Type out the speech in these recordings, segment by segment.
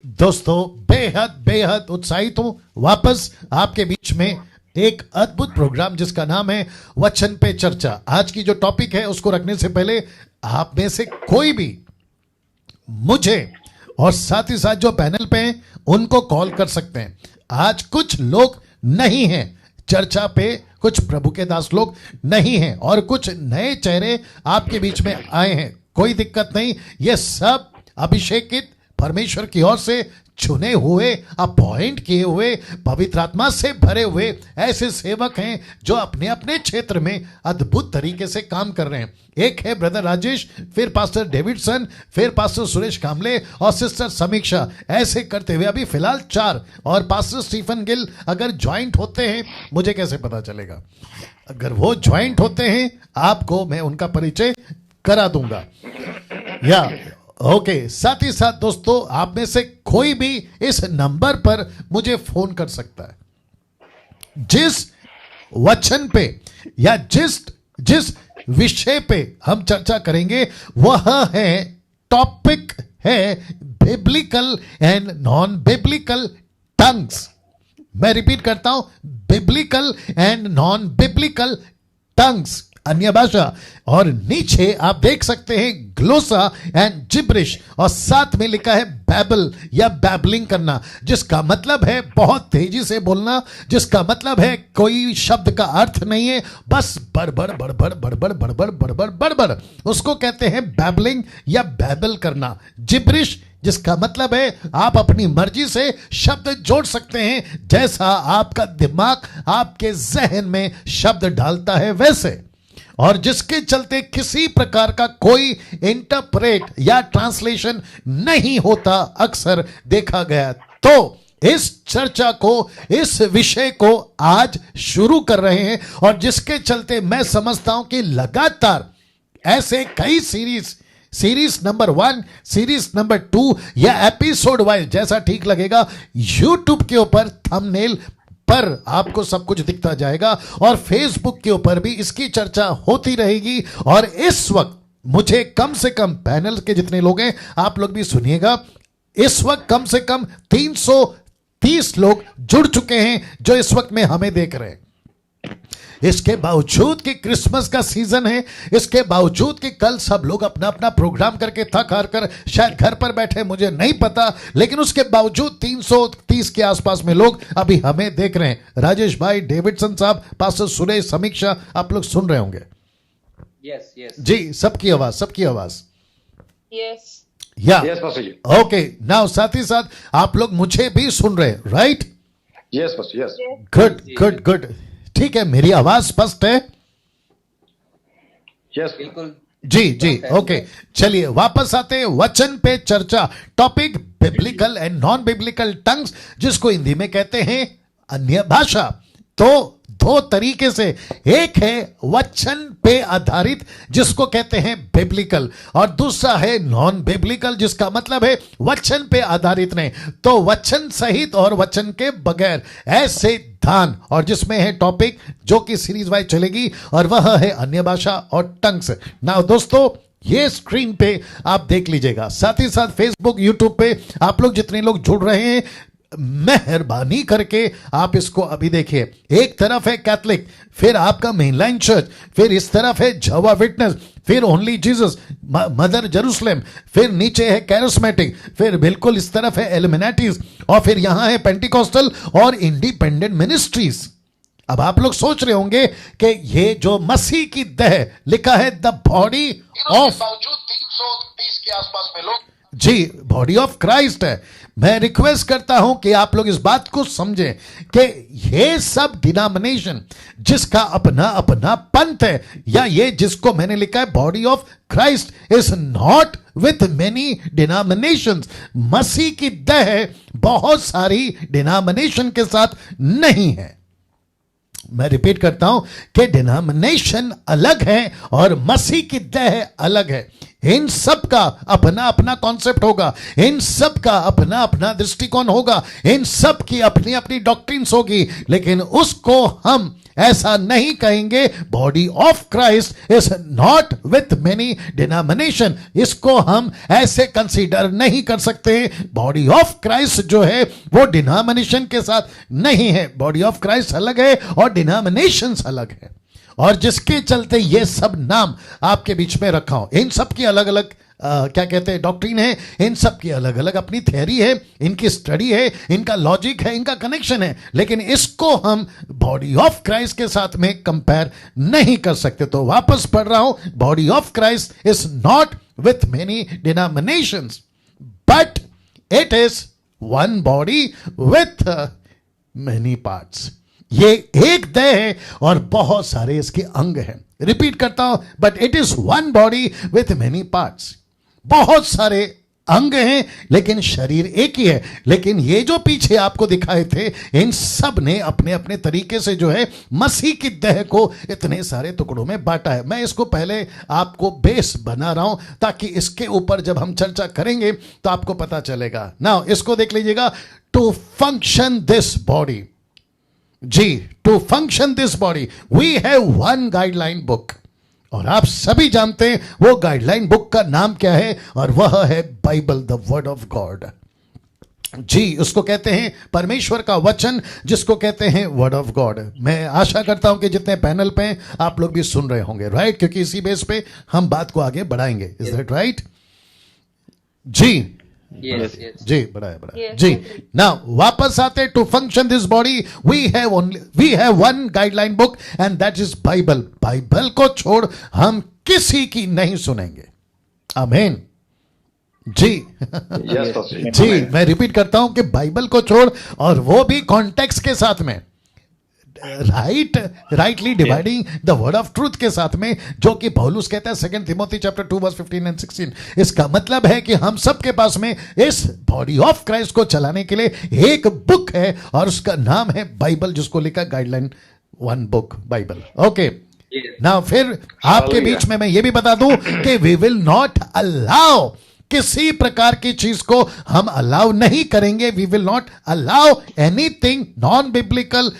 दोस्तों बेहद बेहद उत्साहित हूं वापस आपके बीच में एक अद्भुत प्रोग्राम जिसका नाम है वचन पे चर्चा। आज की जो टॉपिक है उसको रखने से पहले आप में से कोई भी मुझे और साथ ही साथ जो पैनल पे हैं उनको कॉल कर सकते हैं। आज कुछ लोग नहीं हैं चर्चा पे, कुछ प्रभु के दास लोग नहीं हैं और कुछ नए चेहरे आपके बीच में आए हैं। कोई दिक्कत नहीं, ये सब अभिषेकित परमेश्वर की ओर से चुने हुए, अपॉइंट किए हुए, पवित्र आत्मा से भरे हुए ऐसे सेवक हैं जो अपने अपने क्षेत्र में अद्भुत तरीके से काम कर रहे हैं। एक है ब्रदर राजेश, फिर पास्टर डेविडसन, फिर पास्टर सुरेश कामले और सिस्टर समीक्षा। ऐसे करते हुए अभी फिलहाल 4 और पास्टर स्टीफन गिल अगर ज्वाइंट होते हैं, मुझे कैसे पता चलेगा? अगर वो ज्वाइंट होते हैं आपको मैं उनका परिचय करा दूंगा। या ओके, साथ ही साथ दोस्तों आप में से कोई भी इस नंबर पर मुझे फोन कर सकता है। जिस वचन पे या जिस विषय पे हम चर्चा करेंगे वह है, टॉपिक है biblical and non biblical tongues. मैं रिपीट करता हूं, biblical and non biblical tongues, अन्य भाषा। और नीचे आप देख सकते हैं ग्लोसा एंड जिब्रिश और साथ में लिखा है बैबल या बैबलिंग करना, जिसका मतलब है बहुत तेजी से बोलना, जिसका मतलब है कोई शब्द का अर्थ नहीं है, बस बड़बड़ बड़बड़ बड़बड़ बड़बड़ बड़बड़ बड़बड़, उसको कहते हैं बैबलिंग या बैबल करना। जिब्रिश जिसका मतलब है आप अपनी मर्जी से शब्द जोड़ सकते हैं, जैसा आपका दिमाग आपके जहन में शब्द डालता है वैसे, और जिसके चलते किसी प्रकार का कोई इंटरप्रेट या ट्रांसलेशन नहीं होता, अक्सर देखा गया। तो इस चर्चा को, इस विषय को आज शुरू कर रहे हैं और जिसके चलते मैं समझता हूं कि लगातार ऐसे कई सीरीज नंबर 1, सीरीज नंबर 2 या एपिसोड वाइज, जैसा ठीक लगेगा, यूट्यूब के ऊपर थंबनेल पर आपको सब कुछ दिखता जाएगा और फेसबुक के ऊपर भी इसकी चर्चा होती रहेगी। और इस वक्त मुझे कम से कम, पैनल के जितने लोग हैं आप लोग भी सुनिएगा, इस वक्त कम से कम 330 लोग जुड़ चुके हैं जो इस वक्त में हमें देख रहे हैं। इसके बावजूद कि क्रिसमस का सीजन है, इसके बावजूद कि कल सब लोग अपना अपना प्रोग्राम करके थक हार कर शायद घर पर बैठे, मुझे नहीं पता, लेकिन उसके बावजूद 330 के आसपास में लोग अभी हमें देख रहे हैं। राजेश भाई, डेविडसन साहब, पास्टर सुरेश, समीक्षा, आप लोग सुन रहे होंगे। यस यस जी, सबकी आवाज यस या यस पास्टर जी, ओके। नाउ साथ ही साथ आप लोग मुझे भी सुन रहे हैं, right? Yes pastor, yes good good good, ठीक है। मेरी आवाज स्पष्ट है? यस बिल्कुल जी ओके। चलिए वापस आते हैं वचन पे चर्चा। Topic biblical and non biblical tongues, जिसको हिंदी में कहते हैं अन्य भाषा। तो 2 तरीके से, एक है वचन पे आधारित जिसको कहते हैं बिब्लिकल, और दूसरा है नॉन बिब्लिकल जिसका मतलब है वचन पे आधारित नहीं, तो वचन सहित और वचन के बगैर, ऐसे धान। और जिसमें है टॉपिक जो कि सीरीज वाइज चलेगी और वह है अन्य भाषा और टंग्स। नाउ दोस्तों ये स्क्रीन पे आप देख लीजिएगा, साथ ही साथ फेसबुक, यूट्यूब पे आप लोग जितने लोग जुड़ रहे हैं, मेहरबानी करके आप इसको अभी देखिए। एक तरफ है कैथलिक, फिर आपका मेनलाइन चर्च, फिर इस तरफ है जहोवा विटनेस, फिर ओनली जीसस, मदर जेरूसलेम, फिर नीचे है कैरिस्मेटिक, फिर बिल्कुल इस तरफ है एलिमिनेटीज, और फिर यहां है पेंटिकॉस्टल और इंडिपेंडेंट मिनिस्ट्रीज। अब आप लोग सोच रहे होंगे कि ये जो मसीह की देह लिखा है द बॉडी ऑफ, 330 के आसपास में लोग, जी, बॉडी ऑफ क्राइस्ट है। मैं रिक्वेस्ट करता हूं कि आप लोग इस बात को समझें कि ये सब डिनोमिनेशन जिसका अपना अपना पंथ है, या ये जिसको मैंने लिखा है body of Christ, is not with many denominations. मसीह की देह बहुत सारी डिनोमिनेशन के साथ नहीं है। मैं रिपीट करता हूं कि डिनोमिनेशन अलग है और मसीह की देह अलग है। इन सब का अपना अपना कॉन्सेप्ट होगा, इन सब का अपना अपना दृष्टिकोण होगा, इन सब की अपनी अपनी डॉक्ट्रिन्स होगी, लेकिन उसको हम ऐसा नहीं कहेंगे body of Christ is not with many denomination. इसको हम ऐसे कंसीडर नहीं कर सकते। बॉडी ऑफ क्राइस्ट जो है वो डिनोमिनेशन के साथ नहीं है। बॉडी ऑफ क्राइस्ट अलग है और डिनोमिनेशंस अलग है, और जिसके चलते ये सब नाम आपके बीच में रखा हूं। इन सब की अलग अलग क्या कहते हैं डॉक्ट्रिन है, इन सब की अलग अलग अपनी थ्योरी है, इनकी स्टडी है, इनका लॉजिक है, इनका कनेक्शन है, लेकिन इसको हम बॉडी ऑफ क्राइस्ट के साथ में कंपेयर नहीं कर सकते। तो वापस पढ़ रहा हूं, body of Christ is not with many denominations but it is one body with many parts. ये एक देह है और बहुत सारे इसके अंग हैं। रिपीट करता हूं, but it is one body with many parts. बहुत सारे अंग हैं लेकिन शरीर एक ही है। लेकिन ये जो पीछे आपको दिखाए थे, इन सब ने अपने अपने तरीके से जो है मसीह की देह को इतने सारे टुकड़ों में बांटा है। मैं इसको पहले आपको बेस बना रहा हूं ताकि इसके ऊपर जब हम चर्चा करेंगे तो आपको पता चलेगा। नाउ इसको देख लीजिएगा, टू फंक्शन दिस बॉडी, जी, to function this body we have one guideline book. और आप सभी जानते हैं वो गाइडलाइन बुक का नाम क्या है, और वह है Bible, the word of God. जी, उसको कहते हैं परमेश्वर का वचन, जिसको कहते हैं वर्ड ऑफ गॉड। मैं आशा करता हूं कि जितने पैनल पे हैं आप लोग भी सुन रहे होंगे, राइट? क्योंकि इसी बेस पे हम बात को आगे बढ़ाएंगे। Is that right? जी, Yes. जी, बढ़ाए जी। नाउ वापस आते, to function this body we have one guideline book and that is Bible. Bible को छोड़ हम किसी की नहीं सुनेंगे। आमीन। जी Yes, Pastor. जी, मैं रिपीट करता हूं कि बाइबल को छोड़, और वो भी कॉन्टेक्स्ट के साथ में, rightly dividing the word of truth के साथ में, जो कि पौलुस कहता है 2 तिमोथी चैप्टर 2 वर्स 15 एंड 16। इसका मतलब है कि हम सबके पास में इस बॉडी ऑफ क्राइस्ट को चलाने के लिए एक बुक है और उसका नाम है बाइबल, जिसको लिखा guideline one book, Bible. Okay, now फिर आपके बीच में मैं ये भी बता दूं कि वी विल नॉट अलाउ, किसी प्रकार की चीज को हम अलाउ नहीं करेंगे। We will not allow anything non biblical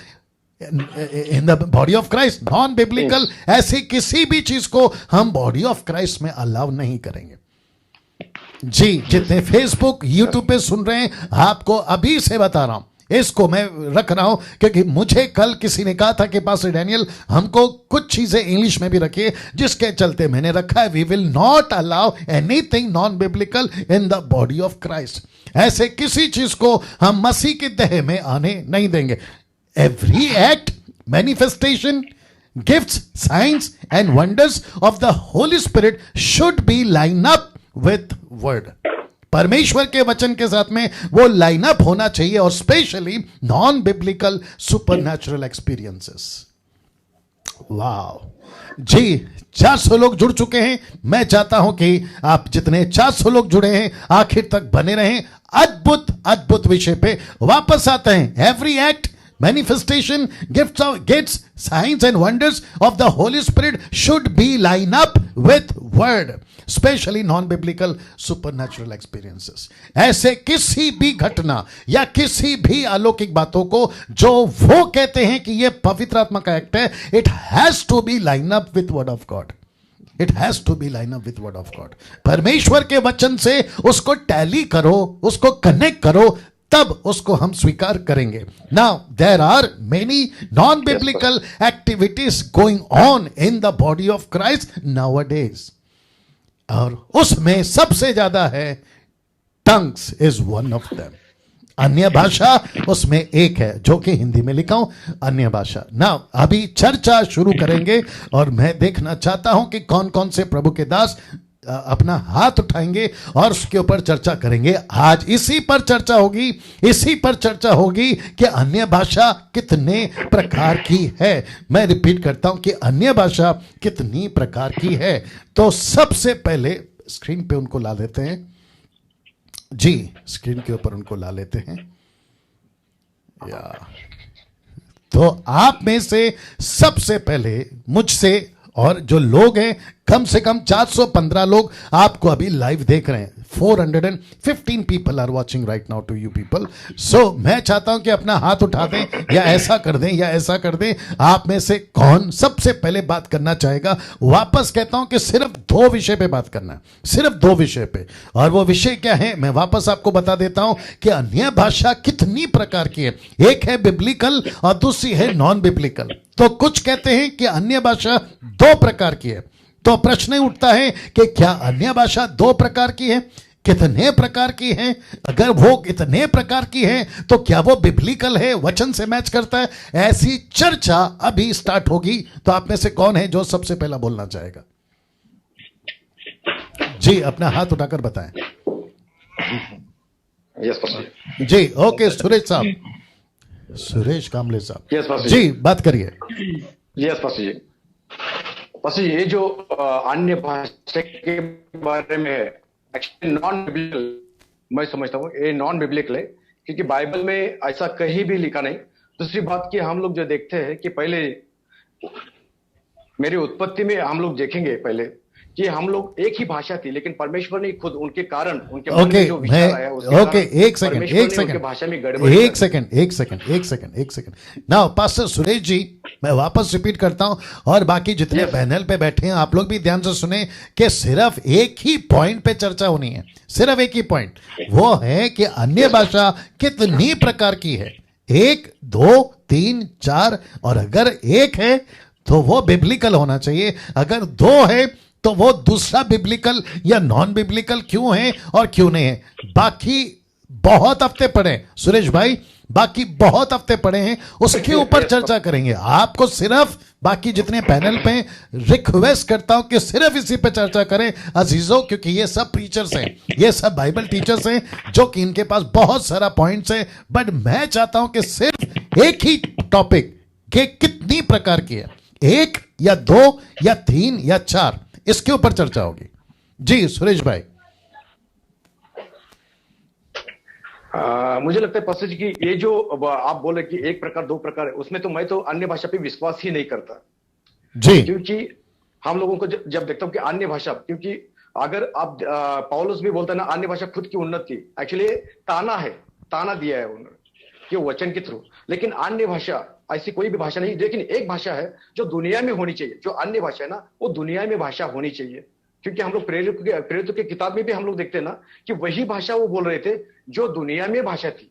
in the body of Christ. Non biblical ऐसी किसी भी चीज को हम बॉडी ऑफ क्राइस्ट में अलाउ नहीं करेंगे। जी, जितने फेसबुक यूट्यूब पे सुन रहे हैं, आपको अभी से बता रहा हूं, इसको मैं रख रहा हूं क्योंकि मुझे कल किसी ने कहा था कि पास्टर डैनियल हमको कुछ चीजें इंग्लिश में भी रखिए, जिसके चलते मैंने रखा है, we will not allow anything non biblical in the body of Christ. ऐसे किसी चीज को हम मसीह की देह में आने नहीं देंगे। Every act, manifestation, gifts, signs and wonders of the Holy Spirit should be line up with word. परमेश्वर के वचन के साथ में वो लाइन अप होना चाहिए, और specially non biblical supernatural experiences. Wow जी, 400 लोग जुड़ चुके हैं। मैं चाहता हूं कि आप जितने 400 लोग जुड़े हैं आखिर तक बने रहें। अद्भुत अद्भुत विषय पे वापस आते हैं। Every act, manifestation, gifts, signs and wonders of the Holy Spirit should be line up with word, especially non-biblical supernatural experiences. ऐसे किसी भी घटना या किसी भी अलौकिक बातों को जो वो कहते हैं कि ये पवित्र आत्मा का एक्ट है, it has to be line up with word of God. It has to be line up with word of God. परमेश्वर के वचन से उसको टैली करो, उसको कनेक्ट करो, तब उसको हम स्वीकार करेंगे। Now there are many non biblical activities going on in the body of Christ nowadays, और उसमें सबसे ज्यादा है tongues is one of them. अन्य भाषा उसमें एक है, जो कि हिंदी में लिखा हूं, अन्य भाषा। नाउ अभी चर्चा शुरू करेंगे और मैं देखना चाहता हूं कि कौन कौन से प्रभु के दास अपना हाथ उठाएंगे और उसके ऊपर चर्चा करेंगे। आज इसी पर चर्चा होगी कि अन्य भाषा कितने प्रकार की है। मैं रिपीट करता हूं कि अन्य भाषा कितनी प्रकार की है। तो सबसे पहले स्क्रीन पे उनको ला लेते हैं। जी, स्क्रीन के ऊपर उनको ला लेते हैं। तो आप में से सबसे पहले मुझसे, और जो लोग हैं कम से कम 415 लोग आपको अभी लाइव देख रहे हैं। 415 people are watching right now to you people. So मैं चाहता हूं कि अपना हाथ उठा दें या ऐसा कर दें या ऐसा कर दें, आप में से कौन सबसे पहले बात करना चाहेगा। वापस कहता हूं कि सिर्फ 2 विषय पे बात करना है, सिर्फ 2 विषय पे। और वो विषय क्या है मैं वापस आपको बता देता हूं कि अन्य भाषा कितनी प्रकार की है। एक है बिब्लिकल और दूसरी है नॉन बिब्लिकल। तो कुछ कहते हैं कि अन्य भाषा 2 प्रकार की है। तो प्रश्न उठता है कि क्या अन्य भाषा 2 प्रकार की है, कितने प्रकार की है, अगर वो कितने प्रकार की है तो क्या वो बिब्लिकल है, वचन से मैच करता है। ऐसी चर्चा अभी स्टार्ट होगी। तो आप में से कौन है जो सबसे पहला बोलना चाहेगा? जी अपना हाथ उठाकर बताएं। यस पास्टर जी ओके, सुरेश साहब, सुरेश कामले साहब, यस पास्टर जी बात करिए। यस पास्टर जी। पास्टर जी, ये जो अन्य भाषा के बारे में है, एक्चुअली नॉन बिब्लिकल मैं समझता हूँ ये नॉन बिब्लिकल है, क्योंकि बाइबल में ऐसा कहीं भी लिखा नहीं। दूसरी बात कि हम लोग जो देखते हैं कि पहले मेरी उत्पत्ति में हम लोग देखेंगे पहले कि हम लोग एक ही भाषा थी, लेकिन परमेश्वर ने खुद उनके कारण उनके मन में जो विचार आया उसके कारण एक सेकंड उनके भाषा में गड़बड़ी एक second now pastor Suresh ji, मैं वापस रिपीट करता हूं और बाकी जितने पैनल पे बैठे हैं आप लोग भी ध्यान से सुने कि सिर्फ एक ही पॉइंट पे चर्चा होनी है, सिर्फ एक ही पॉइंट, वो है कि अन्य भाषा कितनी प्रकार की है। 1 2 3 4, और अगर 1 है तो वो बिब्लिकल होना चाहिए, अगर 2 है तो वो दूसरा बिब्लिकल या नॉन बिब्लिकल क्यों है और क्यों नहीं है। बाकी बहुत हफ्ते पढ़े सुरेश भाई, बाकी बहुत हफ्ते पढ़े हैं, उसके ऊपर चर्चा करेंगे। आपको सिर्फ बाकी जितने पैनल पे रिक्वेस्ट करता हूं कि सिर्फ इसी पे चर्चा करें अजीजों, क्योंकि ये सब प्रीचर्स हैं, ये सब बाइबल टीचर्स हैं जो कि इनके पास बहुत सारा पॉइंट्स है। बट मैं चाहता हूं कि सिर्फ एक ही टॉपिक के कितनी प्रकार की है, 1 या 2 या 3 या 4, इसके ऊपर चर्चा होगी। जी सुरेश भाई। मुझे लगता है पास्टर जी कि ये जो आप बोले कि 1 प्रकार 2 प्रकार है, उसमें तो मैं तो अन्य भाषा पे विश्वास ही नहीं करता जी, क्योंकि हम लोगों को जब देखता हूं कि अन्य भाषा, क्योंकि अगर आप पौलुस भी बोलता है ना अन्य भाषा खुद की उन्नति, एक्चुअली ताना है, ताना दिया है उन्होंने कि वचन के थ्रू, लेकिन अन्य भाषा ऐसी कोई भी भाषा नहीं। लेकिन एक भाषा है जो दुनिया में होनी चाहिए, जो अन्य भाषा है ना वो दुनिया में भाषा होनी चाहिए, क्योंकि हम लोग प्रेरितों की किताब में भी हम लोग देखते हैं ना कि वही भाषा वो बोल रहे थे जो दुनिया में भाषा थी।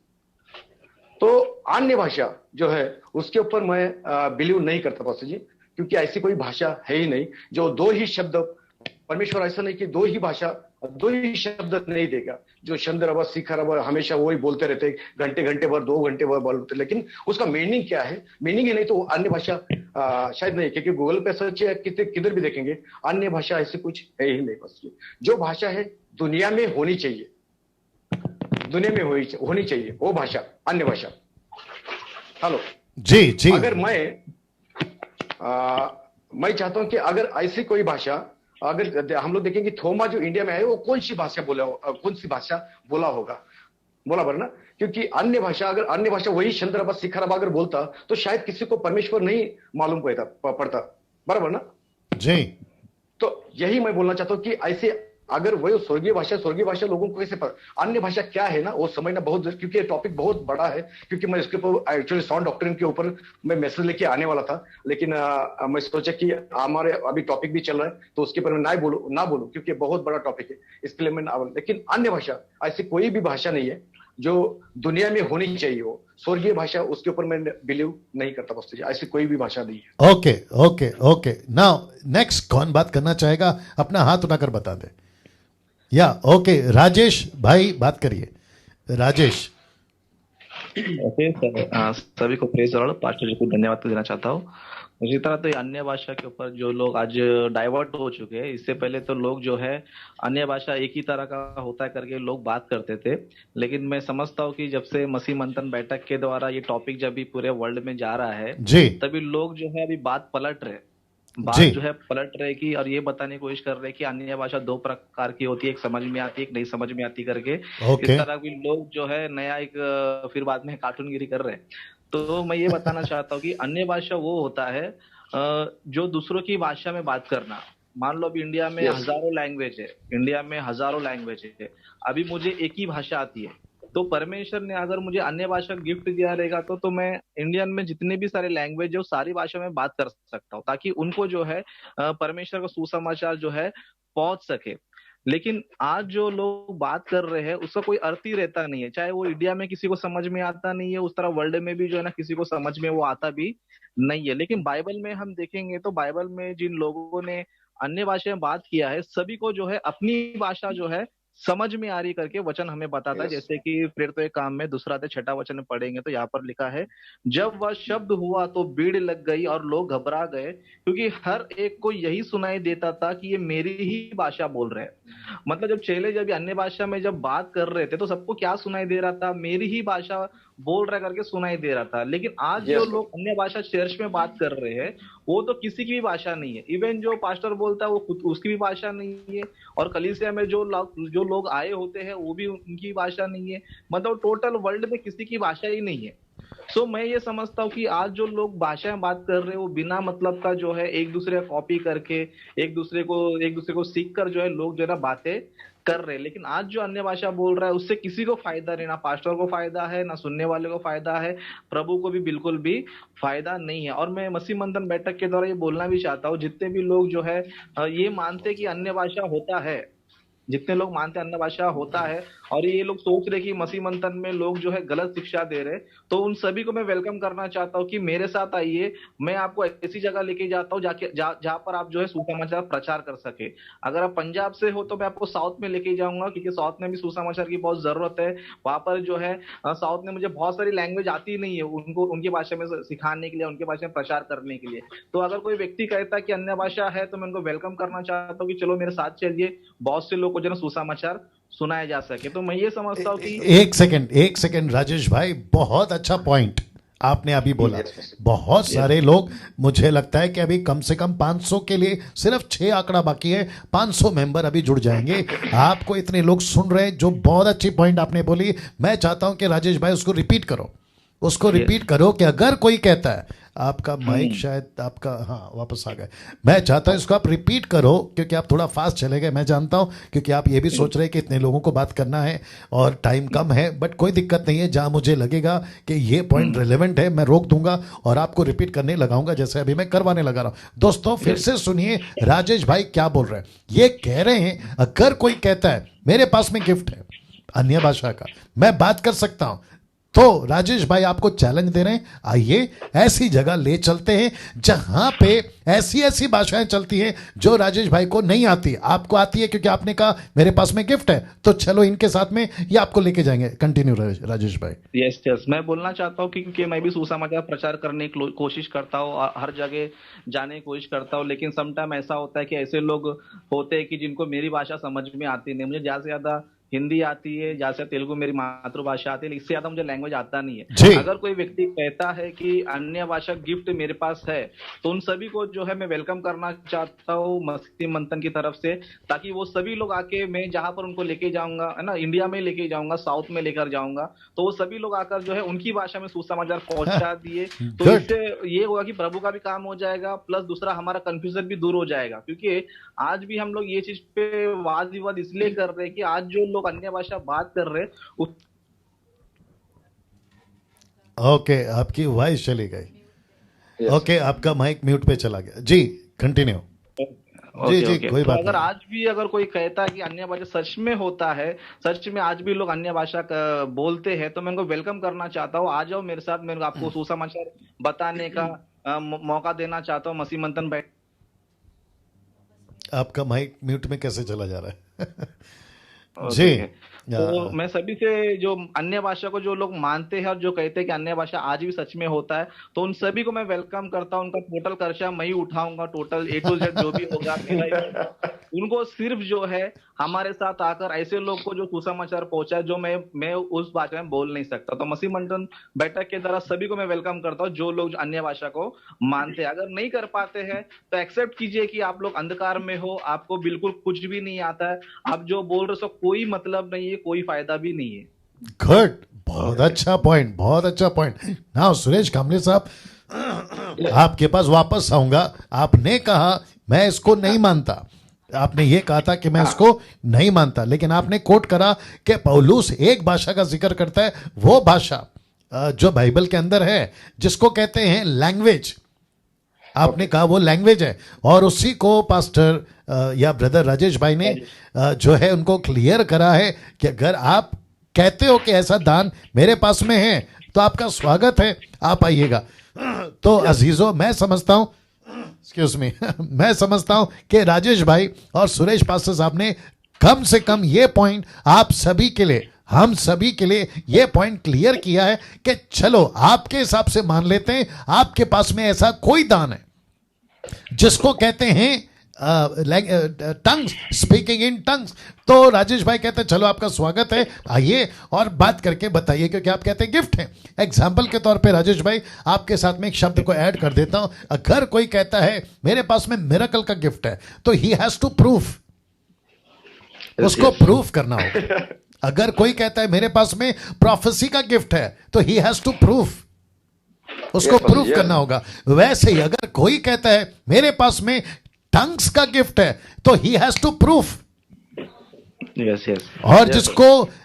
तो अन्य भाषा जो है उसके ऊपर मैं बिलीव नहीं करता पास्टर जी, क्योंकि ऐसी कोई भाषा है ही नहीं जो 2 ही शब्द, परमेश्वर ऐसा नहीं कि 2 ही भाषा 2 ही शब्द नहीं देगा, जो शंदर शिखर हमेशा वही बोलते रहते घंटे घंटे भर 2 घंटे भर बोलते, लेकिन उसका मीनिंग क्या है, मीनिंग ही नहीं तो अन्य भाषा शायद नहीं, क्योंकि गूगल पे सर्च किधर भी देखेंगे अन्य भाषा ऐसी कुछ है ही नहीं। बस जो भाषा है दुनिया में होनी चाहिए, दुनिया में होनी चाहिए वो भाषा, अन्य भाषा। हेलो जी जी, अगर मैं चाहता हूं कि अगर ऐसी कोई भाषा, अगर हम लोग देखेंगे थोमा जो इंडिया में आए वो कौन सी भाषा बोला होगा, बोला बर ना, क्योंकि अन्य भाषा, अगर अन्य भाषा वही शंद्रबा शिखरबा अगर बोलता तो शायद किसी को परमेश्वर नहीं मालूम पड़ता, बराबर ना जी। तो यही मैं बोलना चाहता हूँ कि ऐसे अगर वही स्वर्गीय भाषा लोगों को कैसे अन्य भाषा क्या है ना वो समझना बहुत, क्योंकि ये टॉपिक बहुत बड़ा है, क्योंकि मैं इसके ऊपर एक्चुअली साउंड डॉक्ट्रिन के ऊपर मैं मैसेज लेके आने वाला था, लेकिन मैं सोचा कि हमारे अभी टॉपिक भी चल रहा है तो उसके ऊपर मैं ना बोलूं क्योंकि बहुत बड़ा टॉपिक है, इसके लिए मैं लेकिन अन्य भाषा ऐसी कोई भी भाषा नहीं है जो दुनिया में होनी चाहिए हो, स्वर्गीय भाषा, उसके ऊपर मैं बिलीव नहीं करता पास्टर जी, ऐसी कोई भी भाषा नहीं है। Okay okay okay, now next कौन बात करना चाहेगा, अपना हाथ उठाकर बता दे। या ओके, राजेश भाई बात करिए। राजेश। ओके सर, सभी को प्रेज लॉर्ड, पास्टर जी को धन्यवाद देना चाहता हूँ। उसी तरह तो अन्य भाषा के ऊपर जो लोग आज डाइवर्ट हो चुके हैं, इससे पहले तो लोग जो है अन्य भाषा एक ही तरह का होता है करके लोग बात करते थे, लेकिन मैं समझता हूँ कि जब से मसीह मंथन बैठक के द्वारा ये टॉपिक जब भी पूरे वर्ल्ड में जा रहा है जी, तभी लोग जो है अभी बात पलट रहे कि और ये बताने की कोशिश कर रहे हैं कि अन्य भाषा 2 प्रकार की होती है, एक समझ में आती है, एक नहीं समझ में आती करके। इस तरह भी लोग जो है नया एक फिर बाद में कार्टूनगिरी कर रहे हैं। तो मैं ये बताना चाहता हूँ कि अन्य भाषा वो होता है जो दूसरों की भाषा में बात करना, मान लो अभी इंडिया में Yes. हजारों लैंग्वेज है, इंडिया में हजारों लैंग्वेज है, अभी मुझे एक ही भाषा आती है, तो परमेश्वर ने अगर मुझे अन्य भाषा गिफ्ट दिया रहेगा तो मैं इंडियन में जितने भी सारे लैंग्वेज है वो सारी भाषा में बात कर सकता हूँ, ताकि उनको जो है परमेश्वर का सुसमाचार जो है पहुंच सके। लेकिन आज जो लोग बात कर रहे हैं उसका कोई अर्थ ही रहता नहीं है, चाहे वो इंडिया में किसी को समझ में आता नहीं है, उस तरह वर्ल्ड में भी जो है ना किसी को समझ में वो आता भी नहीं है। लेकिन बाइबल में हम देखेंगे तो बाइबल में जिन लोगों ने अन्य भाषा में बात किया है सभी को जो है अपनी भाषा जो है समझ में आ रही करके वचन हमें बताता है। Yes. जैसे कि प्रेरितों के काम में 2 से 6 वचन में पढ़ेंगे तो यहाँ पर लिखा है, जब वह शब्द हुआ तो भीड़ लग गई और लोग घबरा गए, क्योंकि हर एक को यही सुनाई देता था कि ये मेरी ही भाषा बोल रहे हैं। मतलब जब चेले जब अन्य भाषा में जब बात कर रहे थे तो सबको क्या सुनाई दे रहा था, मेरी ही भाषा बोल रहा करके सुनाई दे रहा था। लेकिन आज जो Yes. लोग अन्य भाषा चर्च में बात कर रहे हैं वो तो किसी की भी भाषा नहीं है, इवन जो पास्टर बोलता है वो खुद उसकी भी भाषा नहीं है, और कलीसिया में जो लोग आए होते हैं वो भी उनकी भाषा नहीं है, मतलब टोटल वर्ल्ड में किसी की भाषा ही नहीं है। सो मैं ये समझता हूँ कि आज जो लोग भाषा में बात कर रहे हैं वो बिना मतलब का जो है एक दूसरे का कॉपी करके एक दूसरे को सीख कर जो है लोग जो है ना बातें कर रहे हैं। लेकिन आज जो अन्य भाषा बोल रहा है उससे किसी को फायदा नहीं, ना पास्टर को फायदा है, ना सुनने वाले को फायदा है, प्रभु को भी बिल्कुल भी फायदा नहीं है। और मैं मसीह मंथन बैठक के द्वारा ये बोलना भी चाहता हूँ, जितने भी लोग जो है ये मानते कि अन्य भाषा होता है, जितने लोग मानते हैं अन्य भाषा होता है और ये लोग सोच रहे कि मसीह मंथन में लोग जो है गलत शिक्षा दे रहे, तो उन सभी को मैं वेलकम करना चाहता हूँ कि मेरे साथ आइए, मैं आपको ऐसी जगह लेके जाता हूँ जहाँ पर आप जो है सुसमाचार प्रचार कर सके। अगर आप पंजाब से हो तो मैं आपको साउथ में लेके जाऊंगा, क्योंकि साउथ में भी सुसमाचार की बहुत जरूरत है। वहां पर जो है साउथ में मुझे बहुत सारी लैंग्वेज आती नहीं है उनको उनकी भाषा में सिखाने के लिए, उनकी भाषा में प्रचार करने के लिए। तो अगर कोई व्यक्ति कहता है कि अन्य भाषा है तो मैं उनको वेलकम करना चाहता हूँ कि चलो मेरे साथ चलिए, बहुत से लोग को जो है सुसमाचार सुनाया जा सके। तो मैं ये समझता हूँ कि एक सेकंड राजेश भाई, बहुत अच्छा पॉइंट आपने अभी बोला। Yes. बहुत सारे लोग, मुझे लगता है कि अभी कम से कम 500 के लिए सिर्फ 6 आंकड़ा बाकी है, 500 मेंबर अभी जुड़ जाएंगे। आपको इतने लोग सुन रहे हैं, जो बहुत अच्छी पॉइंट आपने बोली। मैं चाहता हूं कि राजेश भाई उसको रिपीट करो, कि अगर कोई कहता है, आपका माइक शायद आपका, हाँ वापस आ गए। मैं चाहता हूं इसको आप रिपीट करो, क्योंकि आप थोड़ा फास्ट चले गए, मैं जानता हूं, क्योंकि आप ये भी सोच रहे हैं कि इतने लोगों को बात करना है और टाइम कम है। बट कोई दिक्कत नहीं है, जहां मुझे लगेगा कि ये पॉइंट रिलेवेंट है मैं रोक दूंगा और आपको रिपीट करने लगाऊंगा, जैसे अभी मैं करवाने लगा रहा हूं। दोस्तों फिर से सुनिए राजेश भाई क्या बोल रहे हैं। ये कह रहे हैं अगर कोई कहता है मेरे पास में गिफ्ट है अन्य भाषा का, मैं बात कर सकता हूं, तो राजेश भाई आपको चैलेंज दे रहे हैं, आइए ऐसी जगह ले चलते हैं जहां पे ऐसी भाषाएं चलती हैं जो राजेश भाई को नहीं आती, आपको आती है, क्योंकि आपने कहा मेरे पास में गिफ्ट है, तो चलो इनके साथ में ये आपको लेके जाएंगे। कंटिन्यू राजेश भाई। यस मैं बोलना चाहता हूँ क्योंकि मैं भी सुसमाचार प्रचार करने की कोशिश करता हूँ, हर जगह जाने की कोशिश करता हूँ। लेकिन समटाइम ऐसा होता है कि ऐसे लोग होते हैं कि जिनको मेरी भाषा समझ में आती नहीं। मुझे ज्यादा से ज्यादा हिंदी आती है, ज्यादा से तेलुगु मेरी मातृभाषा आती है, इससे ज्यादा मुझे लैंग्वेज आता नहीं है। अगर कोई व्यक्ति कहता है कि अन्य भाषा गिफ्ट मेरे पास है, तो उन सभी को जो है मैं वेलकम करना चाहता हूँ मसीह मंथन की तरफ से, ताकि वो सभी लोग आके, मैं जहां पर उनको लेके जाऊंगा है ना, इंडिया में लेके जाऊंगा, साउथ में लेकर जाऊंगा, तो वो सभी लोग आकर जो है उनकी भाषा में सुसमाचार पहुंचा दिए। तो इससे ये होगा कि प्रभु का भी काम हो जाएगा, प्लस दूसरा हमारा कंफ्यूजन भी दूर हो जाएगा। क्योंकि आज भी हम लोग ये चीज पे वाद विवाद इसलिए कर रहे हैं कि आज जो लोग अन्य भाषा बात कर रहे हैं ओके, आपकी वॉइस चली गई। ओके, आपका माइक म्यूट पे चला गया। जी कंटिन्यू। जी कोई बात अगर आज भी अगर कोई कहता है कि अन्य भाषा सच में होता है, सच में आज भी लोग अन्य भाषा बोलते हैं, तो मैं उनको वेलकम करना चाहता हूँ। आ जाओ मेरे साथ, मैं आपको सुसमाचार बताने का मौका देना चाहता हूँ। मसीह मंथन बैठ, आपका माइक म्यूट में कैसे चला जा रहा है? जी तो मैं सभी से, जो अन्य भाषा को जो लोग मानते हैं और जो कहते हैं कि अन्य भाषा आज भी सच में होता है, तो उन सभी को मैं वेलकम करता हूं। उनका टोटल खर्चा मैं ही उठाऊंगा, टोटल A to Z जो भी होगा उनको सिर्फ जो है हमारे साथ आकर ऐसे लोग को जो सुसमाचार पहुंचा जो मैं उस भाषा में बोल नहीं सकता। तो मसीह मंथन बैठक के द्वारा सभी को मैं वेलकम करता हूँ, जो लोग अन्य भाषा को मानते हैं। अगर नहीं कर पाते हैं तो एक्सेप्ट कीजिए कि आप लोग अंधकार में हो, आपको बिल्कुल कुछ भी नहीं आता है, आप जो बोल रहे हो कोई मतलब नहीं है, कोई फायदा भी नहीं है। गुड, बहुत अच्छा पॉइंट, बहुत अच्छा पॉइंट। नाउ सुरेश कामले साहब, आपके पास वापस आऊंगा। आपने कहा मैं इसको नहीं मानता। आपने ये कहा था कि मैं इसको नहीं मानता, लेकिन आपने कोट करा कि पौलुस एक भाषा का जिक्र करता है, वो भाषा जो बाइबल के अंदर है जिसको कहते हैं लैंग्वेज। आपने कहा वो लैंग्वेज है, और उसी को पास्टर या ब्रदर राजेश भाई ने जो है उनको क्लियर करा है कि अगर आप कहते हो कि ऐसा दान मेरे पास में है तो आपका स्वागत है, आप आइएगा। तो अजीजों, मैं समझता हूं, एक्सक्यूज मी, मैं समझता हूं कि राजेश भाई और सुरेश पास्टर साहब ने कम से कम ये पॉइंट आप सभी के लिए, हम सभी के लिए ये पॉइंट क्लियर किया है कि चलो आपके हिसाब से मान लेते हैं आपके पास में ऐसा कोई दान है जिसको कहते हैं टंग्स, स्पीकिंग इन टंग्स। तो राजेश भाई कहते हैं चलो आपका स्वागत है, आइए और बात करके बताइए, क्योंकि आप कहते हैं गिफ्ट है। एग्जाम्पल के तौर पे राजेश भाई आपके साथ में एक शब्द को ऐड कर देता हूं। अगर कोई कहता है मेरे पास में मिरेकल का गिफ्ट है तो ही हैज टू प्रूफ, उसको प्रूफ करना होगा। अगर कोई कहता है मेरे पास में प्रोफेसी का गिफ्ट है तो ही हैज टू प्रूफ, उसको प्रूफ करना होगा। वैसे ही अगर कोई कहता है मेरे पास में टंग्स का गिफ्ट है तो ही हैज टू प्रूफ। और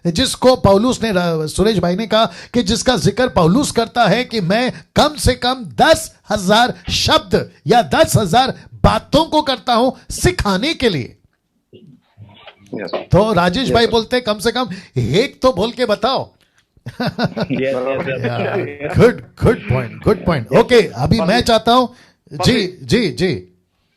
जिसको पौलुस ने, सुरेश भाई ने कहा कि जिसका जिक्र पौलुस करता है कि मैं कम से कम 10,000 शब्द या 10,000 बातों को करता हूं सिखाने के लिए। तो राजेश भाई बोलते कम से कम एक तो बोल के बताओ। Good point. ओके, अभी मैं चाहता हूं, जी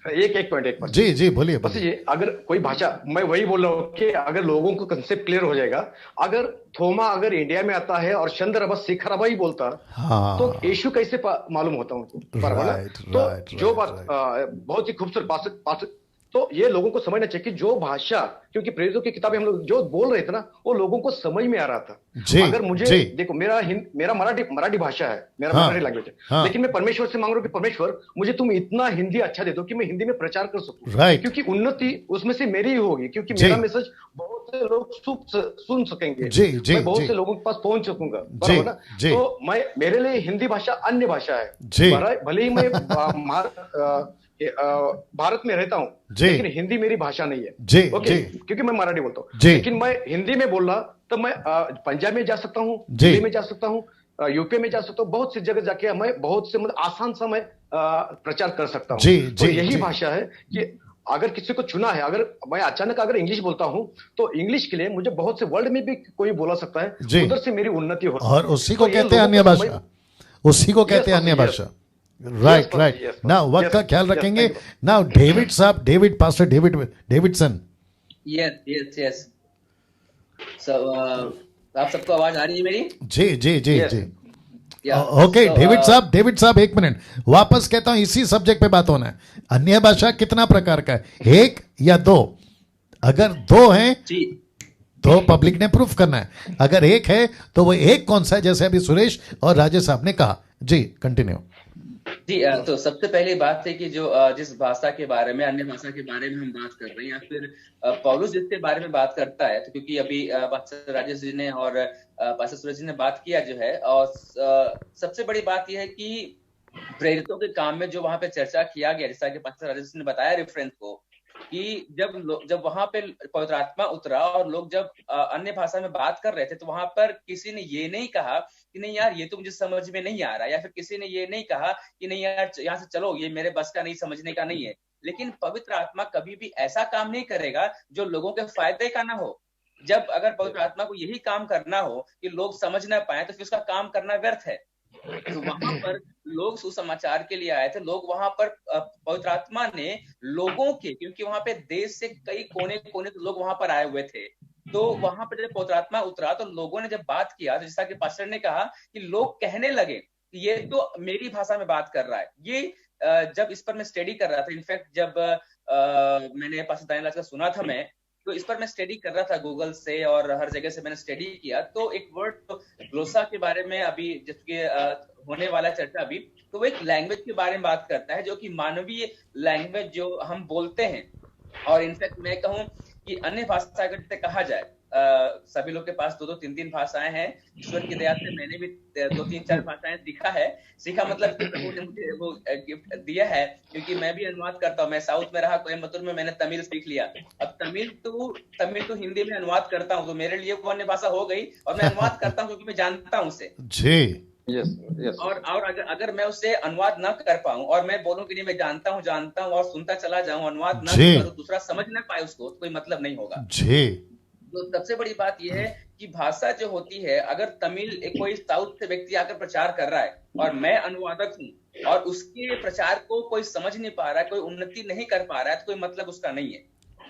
एक पॉइंट जी बोलिए। बस ये, अगर कोई भाषा, मैं वही बोल रहा हूँ कि अगर लोगों को कंसेप्ट क्लियर हो जाएगा, अगर थोमा अगर इंडिया में आता है और चंद्र बस सिखरबा ही बोलता, हाँ, तो यीशु कैसे मालूम होता उनको? तो जो बात बहुत ही खूबसूरत तो ये लोगों को समझना चाहिए कि जो भाषा, क्योंकि प्रेरितों की किताबें हम लोग जो बोल रहे थे ना, वो लोगों को समझ में आ रहा था। अगर मुझे देखो, मेरा मराठी भाषा है, मेरा मराठी लैंग्वेज है, लेकिन मैं परमेश्वर से मांग रहा हूँ कि परमेश्वर मुझे तुम इतना हिंदी अच्छा दे दो कि मैं हिंदी में प्रचार कर सकूं, क्योंकि उन्नति उसमें से मेरी ही होगी, क्योंकि मेरा मैसेज बहुत से लोग सुन सकेंगे, मैं बहुत से लोगों के पास पहुंच सकूंगा, बराबर ना? तो मेरे लिए हिंदी भाषा अन्य भाषा है। भले ही मैं भारत में रहता हूँ, लेकिन हिंदी मेरी भाषा नहीं है, ओके, क्योंकि मैं मराठी बोलता हूँ। लेकिन मैं हिंदी में बोल रहा, तो मैं पंजाब में जा सकता हूँ, दिल्ली में जा सकता हूँ, यूपी में जा सकता हूँ, बहुत सी जगह जाके मैं बहुत से मतलब आसान सा मैं प्रचार कर सकता हूँ। तो यही भाषा है कि अगर किसी को चुना है, अगर मैं अचानक अगर इंग्लिश बोलता हूँ तो इंग्लिश के लिए मुझे बहुत से वर्ल्ड में भी कोई बोला सकता है, उधर से मेरी उन्नति हो, और उसी को कहते हैं अन्य भाषा, उसी को कहते हैं अन्य भाषा। राइट। नाउ वक्त का ख्याल रखेंगे। नाउ डेविड साहब, पास्टर डेविडसन। यस। सो आप सबको आवाज आ रही है मेरी? जी। ओके, डेविड साहब एक मिनट, वापस कहता हूं, इसी सब्जेक्ट पे बात होना है। अन्य भाषा कितना प्रकार का है, एक या दो? अगर दो हैं तो पब्लिक ने प्रूफ करना है, अगर एक है तो वो एक कौन सा है, जैसे अभी सुरेश और राजेश साहब ने कहा। जी कंटिन्यू। जी, तो सबसे पहली बात है कि जो जिस भाषा के बारे में, अन्य भाषा के बारे में हम बात कर रहे हैं, या फिर पौलुस जिसके बारे में बात करता है, तो क्योंकि अभी पास्टर राजेश जी ने और पास्टर सूरज जी ने बात किया जो है, और सबसे बड़ी बात यह है कि प्रेरितों के काम में जो वहां पे चर्चा किया गया, जैसा कि पास्टर राजेश ने बताया रेफरेंस को, कि जब वहां पे पवित्र आत्मा उतरा और लोग जब अन्य भाषा में बात कर रहे थे, तो वहां पर किसी ने ये नहीं कहा कि नहीं यार ये तो मुझे समझ में नहीं आ रहा, या फिर किसी ने ये नहीं कहा कि नहीं यार यहाँ से चलो, ये मेरे बस का नहीं, समझने का नहीं है। लेकिन पवित्र आत्मा कभी भी ऐसा काम नहीं करेगा जो लोगों के फायदे का ना हो। जब अगर पवित्र आत्मा को यही काम करना हो कि लोग समझ ना पाए, तो फिर उसका काम करना व्यर्थ है। तो वहां पर लोग सुसमाचार के लिए आए थे, लोग वहां पर पवित्र आत्मा ने लोगों के, क्योंकि वहां पे देश से कई कोने कोने से लोग वहां पर आए हुए थे, तो वहां पर जब पवित्र आत्मा उतरा तो लोगों ने जब बात किया, तो जैसा कि पास्टर ने कहा कि लोग कहने लगे कि ये तो मेरी भाषा में बात कर रहा है। ये जब इस पर मैं स्टडी कर रहा था, इनफैक्ट जब मैंने पास्टर दानियल का सुना था, मैं तो इस पर मैं स्टडी कर रहा था गूगल से और हर जगह से मैंने स्टडी किया, तो एक वर्ड ग्लोसा के बारे में अभी जिसके होने वाला चर्चा अभी, तो वो एक लैंग्वेज के बारे में बात करता है जो कि मानवीय लैंग्वेज जो हम बोलते हैं। और इनफैक्ट मैं कहूँ कि अन्य भाषा अगर कहा जाए, सभी लोग के पास 2-2 3-3 भाषाएं हैं। ईश्वर की दया से मैंने भी 2-3-4 भाषाएं सीखा मतलब प्रभु ने मुझे वो गिफ्ट दिया है, क्योंकि मैं भी अनुवाद करता हूँ। मैं साउथ में रहा, कोयम्बतूर में, मैंने तमिल सीख लिया। अब तमिल तो हिंदी में अनुवाद करता हूँ, तो मेरे लिए वो अन्य भाषा हो गई, और मैं अनुवाद करता हूँ क्योंकि मैं जानता हूँ उसे जी। यस और अगर मैं उससे अनुवाद न कर पाऊं और मैं बोलूं कि नहीं मैं जानता हूं और सुनता चला जाऊं, अनुवाद न जी। करूं, दूसरा समझ ना पाए उसको, तो कोई मतलब नहीं होगा। जी तो सबसे बड़ी बात यह है कि भाषा जो होती है, अगर तमिल कोई साउथ से व्यक्ति आकर प्रचार कर रहा है और मैं अनुवादक हूं और उसके प्रचार को कोई समझ नहीं पा रहा है, कोई उन्नति नहीं कर पा रहा है, तो कोई मतलब उसका नहीं है।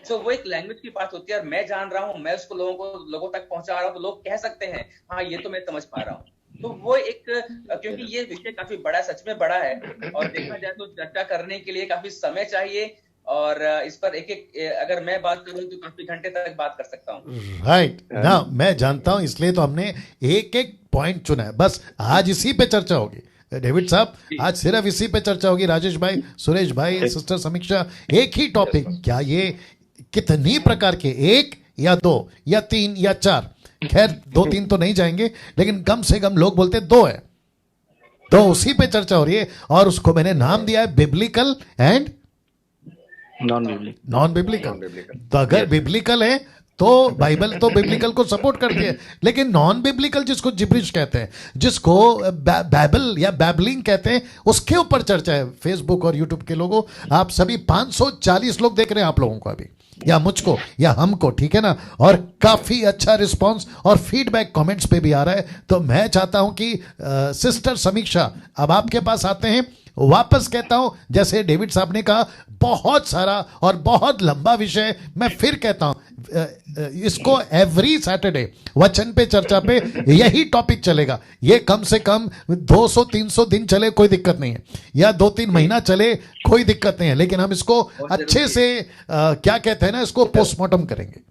तो वो एक लैंग्वेज की बात होती है, और मैं जान रहा हूँ, मैं उसको लोगों तक पहुंचा रहा हूँ, तो लोग कह सकते हैं हाँ ये तो मैं समझ पा रहा हूँ। तो वो एक, क्योंकि ये विषय काफी बड़ा, सच में बड़ा है, और देखा जाए तो चर्चा करने के लिए काफी समय चाहिए, और इस पर एक अगर मैं बात करूं तो काफी घंटे तक बात कर सकता हूं। राइट ना, मैं जानता हूं, इसलिए तो हमने एक एक पॉइंट चुना है। बस आज इसी पे चर्चा होगी डेविड साहब, आज सिर्फ इसी पे चर्चा होगी। राजेश भाई, सुरेश भाई, सिस्टर समीक्षा, एक ही टॉपिक। क्या ये कितनी प्रकार के, 1 या 2 या 3 या 4, खैर 2-3 तो नहीं जाएंगे, लेकिन कम से कम लोग बोलते 2 है, तो उसी पे चर्चा हो रही है, और उसको मैंने नाम दिया है बिब्लिकल एंड नॉन बिब्लिकल। तो अगर बिब्लिकल है तो बाइबल तो बिब्लिकल को सपोर्ट करती है, लेकिन नॉन बिब्लिकल जिसको जिब्रिश कहते हैं, जिसको बाइबल या बैबलिंग कहते हैं, उसके ऊपर चर्चा है। फेसबुक और यूट्यूब के लोगों, आप सभी 540 लोग देख रहे हैं आप लोगों को अभी, या मुझको या हमको, ठीक है ना, और काफी अच्छा रिस्पांस और फीडबैक कमेंट्स पे भी आ रहा है। तो मैं चाहता हूं कि सिस्टर समीक्षा अब आपके पास आते हैं। वापस कहता हूं, जैसे डेविड साहब ने कहा, बहुत सारा और बहुत लंबा विषय। मैं फिर कहता हूं, इसको एवरी सैटरडे वचन पे चर्चा पे यही टॉपिक चलेगा। ये कम से कम 200-300 दिन चले, कोई दिक्कत नहीं है, या 2-3 महीना चले, कोई दिक्कत नहीं है, लेकिन हम इसको अच्छे से क्या कहते हैं ना, इसको पोस्टमार्टम करेंगे।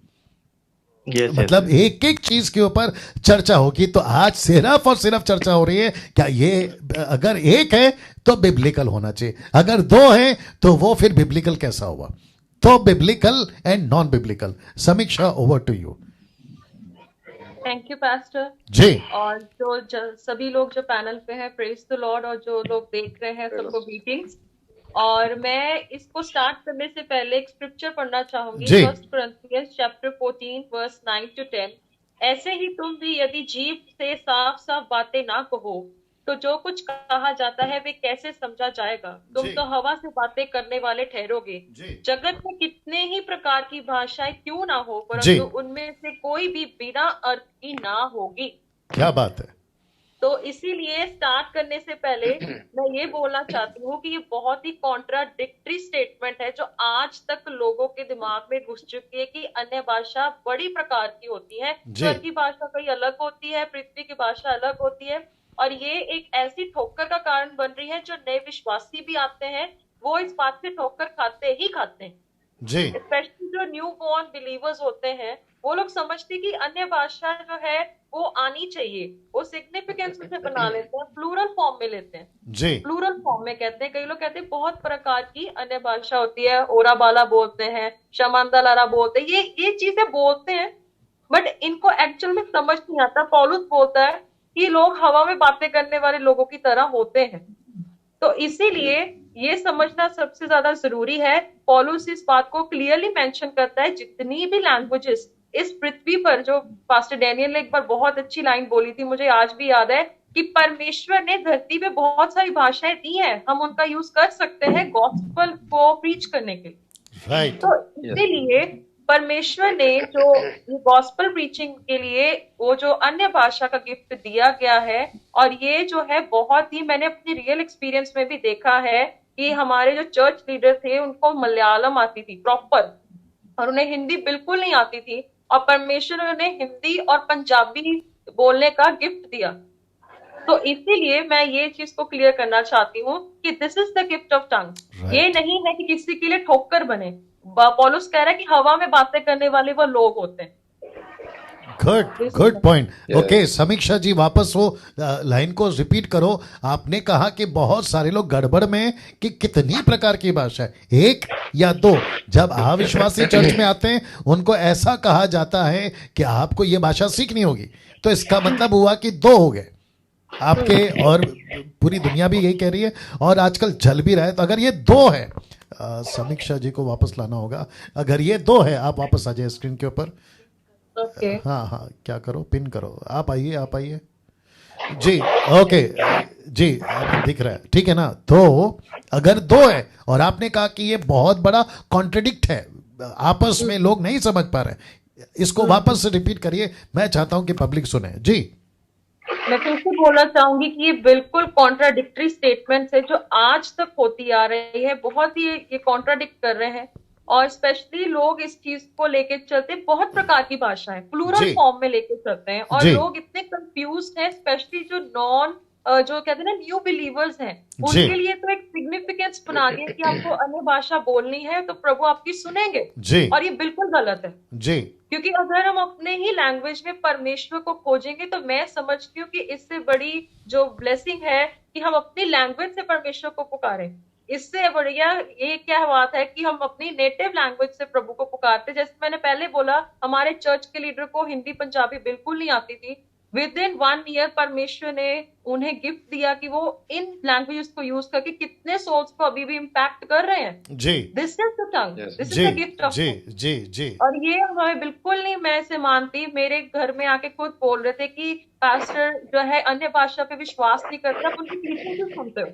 मतलब एक एक चीज के ऊपर चर्चा होगी। तो आज सिर्फ और सिर्फ चर्चा हो रही है, क्या ये अगर 1 है तो बिब्लिकल होना चाहिए, अगर 2 है तो वो फिर बिब्लिकल कैसा हुआ। तो biblical and non biblical. Samiksha, over to you. Thank you pastor ji. और जो सभी लोग जो पैनल पे हैं, प्रेज द लॉर्ड, और जो लोग देख रहे हैं सबको ग्रीटिंग्स। और मैं इसको स्टार्ट करने से पहले एक स्क्रिप्चर पढ़ना चाहूंगी, 1 Corinthians chapter 14 verse 9-10। ऐसे ही तुम भी यदि जीभ से साफ साफ बातें ना कहो तो जो कुछ कहा जाता है वे कैसे समझा जाएगा। तुम तो हवा से बातें करने वाले ठहरोगे। जगत में कितने ही प्रकार की भाषाएं क्यों ना हो, परंतु उनमें से कोई भी बिना अर्थ की ना होगी। क्या बात है। तो इसीलिए स्टार्ट करने से पहले मैं ये बोलना चाहती हूँ कि ये बहुत ही कॉन्ट्राडिक्टरी स्टेटमेंट है, जो आज तक लोगों के दिमाग में घुस चुकी है कि अन्य भाषा बड़ी प्रकार की होती है। स्वर्ग की भाषा कई अलग होती है, पृथ्वी की भाषा अलग होती है, और ये एक ऐसी ठोकर का कारण बन रही है। जो नए विश्वासी भी आते हैं वो इस बात से ठोकर खाते हैं जी। स्पेशली जो न्यू बॉर्न बिलीवर्स होते हैं, वो लोग समझते कि अन्य भाषा जो है वो आनी चाहिए, वो सिग्निफिकेंस उसे बना लेते हैं, प्लूरल फॉर्म में लेते हैं जी। प्लूरल फॉर्म में कहते हैं, कई लोग कहते हैं बहुत प्रकार की अन्य भाषा होती है, ओरा बाला बोलते हैं, शमांदा लारा बोलते हैं, ये चीजें बोलते हैं, बट इनको एक्चुअल में समझ नहीं आता। पौलुस बोलता है कि लोग हवा में बातें करने वाले लोगों की तरह होते हैं। तो इसीलिए ये समझना सबसे ज्यादा जरूरी है। पौलुस इस बात को क्लियरली मेंशन करता है, जितनी भी लैंग्वेजेस इस पृथ्वी पर, जो पास्टर डैनियल ने एक बार बहुत अच्छी लाइन बोली थी, मुझे आज भी याद है, कि परमेश्वर ने धरती पे बहुत सारी भाषाएं दी हैं, हम उनका यूज कर सकते हैं गॉस्पेल को प्रीच करने के लिए। तो इसीलिए परमेश्वर ने जो गॉस्पेल प्रीचिंग के लिए वो जो अन्य भाषा का गिफ्ट दिया गया है, और ये जो है बहुत ही, मैंने अपनी रियल एक्सपीरियंस में भी देखा है कि हमारे जो चर्च लीडर थे उनको मलयालम आती थी प्रॉपर, और उन्हें हिंदी बिल्कुल नहीं आती थी, और परमेश्वर ने उन्हें हिंदी और पंजाबी बोलने का गिफ्ट दिया। तो इसीलिए मैं ये चीज को क्लियर करना चाहती हूँ कि this is the gift of tongue. ये नहीं है कि किसी के लिए ठोकर बने। पौलुस कह रहा है कि हवा में बातें करने वाले वो लोग होते हैं। Good point. ओके, समीक्षा जी वापस वो लाइन को रिपीट करो। आपने कहा कि बहुत सारे लोग गड़बड़ में हैं कि कितनी प्रकार की भाषा है, एक या दो। जब अविश्वासी चर्च में आते हैं उनको ऐसा कहा जाता है कि आपको ये भाषा सीखनी होगी, तो इसका मतलब हुआ कि दो हो गए आपके, और पूरी दुनिया भी यही कह रही है और आजकल चल भी रहा है। तो अगर ये दो है, समीक्षा जी को वापस लाना होगा। अगर ये दो है, आप वापस आ जाए स्क्रीन के ऊपर। ओके, हाँ, क्या करो, पिन करो। आप आइए जी। ओके जी, आप दिख रहा है, ठीक है ना? तो अगर दो है और आपने कहा कि ये बहुत बड़ा कॉन्ट्रडिक्ट है, आपस में लोग नहीं समझ पा रहे, इसको वापस से रिपीट करिए। मैं चाहता हूं कि पब्लिक सुने जी। मैं फिर से बोलना चाहूंगी कि ये बिल्कुल कॉन्ट्राडिक्टरी स्टेटमेंट्स है जो आज तक होती आ रही है। बहुत ही ये कॉन्ट्राडिक्ट कर रहे हैं, और स्पेशली लोग इस चीज को लेके चलते हैं, बहुत प्रकार की भाषा है, प्लूरल जी। फॉर्म में लेके चलते हैं, और जी। लोग इतने कंफ्यूज हैं, स्पेशली जो कहते हैं ना न्यू बिलीवर्स हैं, जी। उनके लिए तो एक सिग्निफिकेंस बना दिया कि आपको अन्य भाषा बोलनी है तो प्रभु आपकी सुनेंगे, जी और ये बिल्कुल गलत है। जी क्योंकि अगर हम अपने ही लैंग्वेज में परमेश्वर को खोजेंगे तो मैं समझती हूँ कि इससे बड़ी जो ब्लेसिंग है कि हम अपनी लैंग्वेज से परमेश्वर को पुकारें। इससे बढ़िया ये क्या बात है कि हम अपनी नेटिव लैंग्वेज से प्रभु को पुकारते। जैसे मैंने पहले बोला, हमारे चर्च के लीडर को हिंदी पंजाबी बिल्कुल नहीं आती थी। विद इन 1 ईयर परमेश्वर ने उन्हें गिफ्ट दिया कि वो इन लैंग्वेजेस को यूज करके कितने सोल्स को अभी भी इम्पैक्ट कर रहे हैं। जी this is the tongue, this is जी द गिफ्ट ऑफ जी जी जी और ये हमें बिल्कुल नहीं, मैं इसे मानती। मेरे घर में आके खुद बोल रहे थे कि पास्टर जो है अन्य भाषा पे विश्वास नहीं करते, आप उनकी टीचिंग क्यों सुनते हो?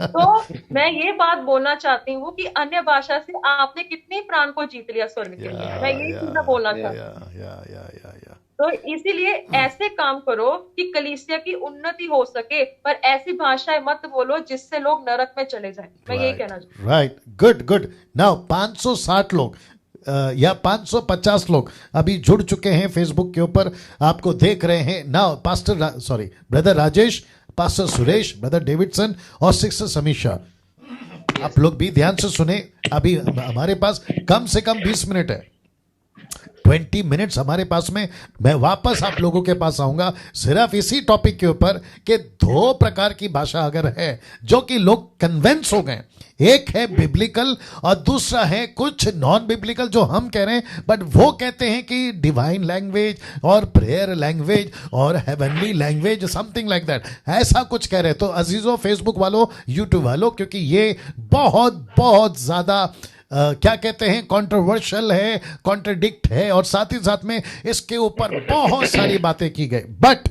तो मैं ये बात बोलना चाहती हूँ कि अन्य भाषा से आपने कितनी प्राण को जीत लिया स्वर्ग के लिए। मैं ये चीज बोलना चाहती हूँ। या तो इसीलिए ऐसे काम करो कि कलीसिया की उन्नति हो सके, पर ऐसी भाषाएं मत बोलो जिससे लोग नरक में चले जाएं। मैं यही कहना चाहती हूँ। Right, good. नाउ 560 लोग या 550 लोग अभी जुड़ चुके हैं फेसबुक के ऊपर, आपको देख रहे हैं। Now brother Rajesh, pastor Suresh, brother Davidson और सिस्टर समीक्षा, आप लोग भी ध्यान से सुने। अभी हमारे पास कम से कम 20 मिनट है, 20 मिनट्स हमारे पास में। मैं वापस आप लोगों के पास आऊंगा सिर्फ इसी टॉपिक के ऊपर कि 2 प्रकार की भाषा अगर है जो कि लोग कन्वेंस हो गए, एक है बिब्लिकल और दूसरा है कुछ नॉन बिब्लिकल जो हम कह रहे हैं, बट वो कहते हैं कि डिवाइन लैंग्वेज और प्रेयर लैंग्वेज और heavenly language, something like that, ऐसा कुछ कह रहे हैं। तो अजीजों, फेसबुक वालों, यूट्यूब वालों, क्योंकि ये बहुत ज्यादा क्या कहते हैं, कंट्रोवर्शियल है, कॉन्ट्रडिक्ट है, और साथ ही साथ में इसके ऊपर बहुत सारी बातें की गई। बट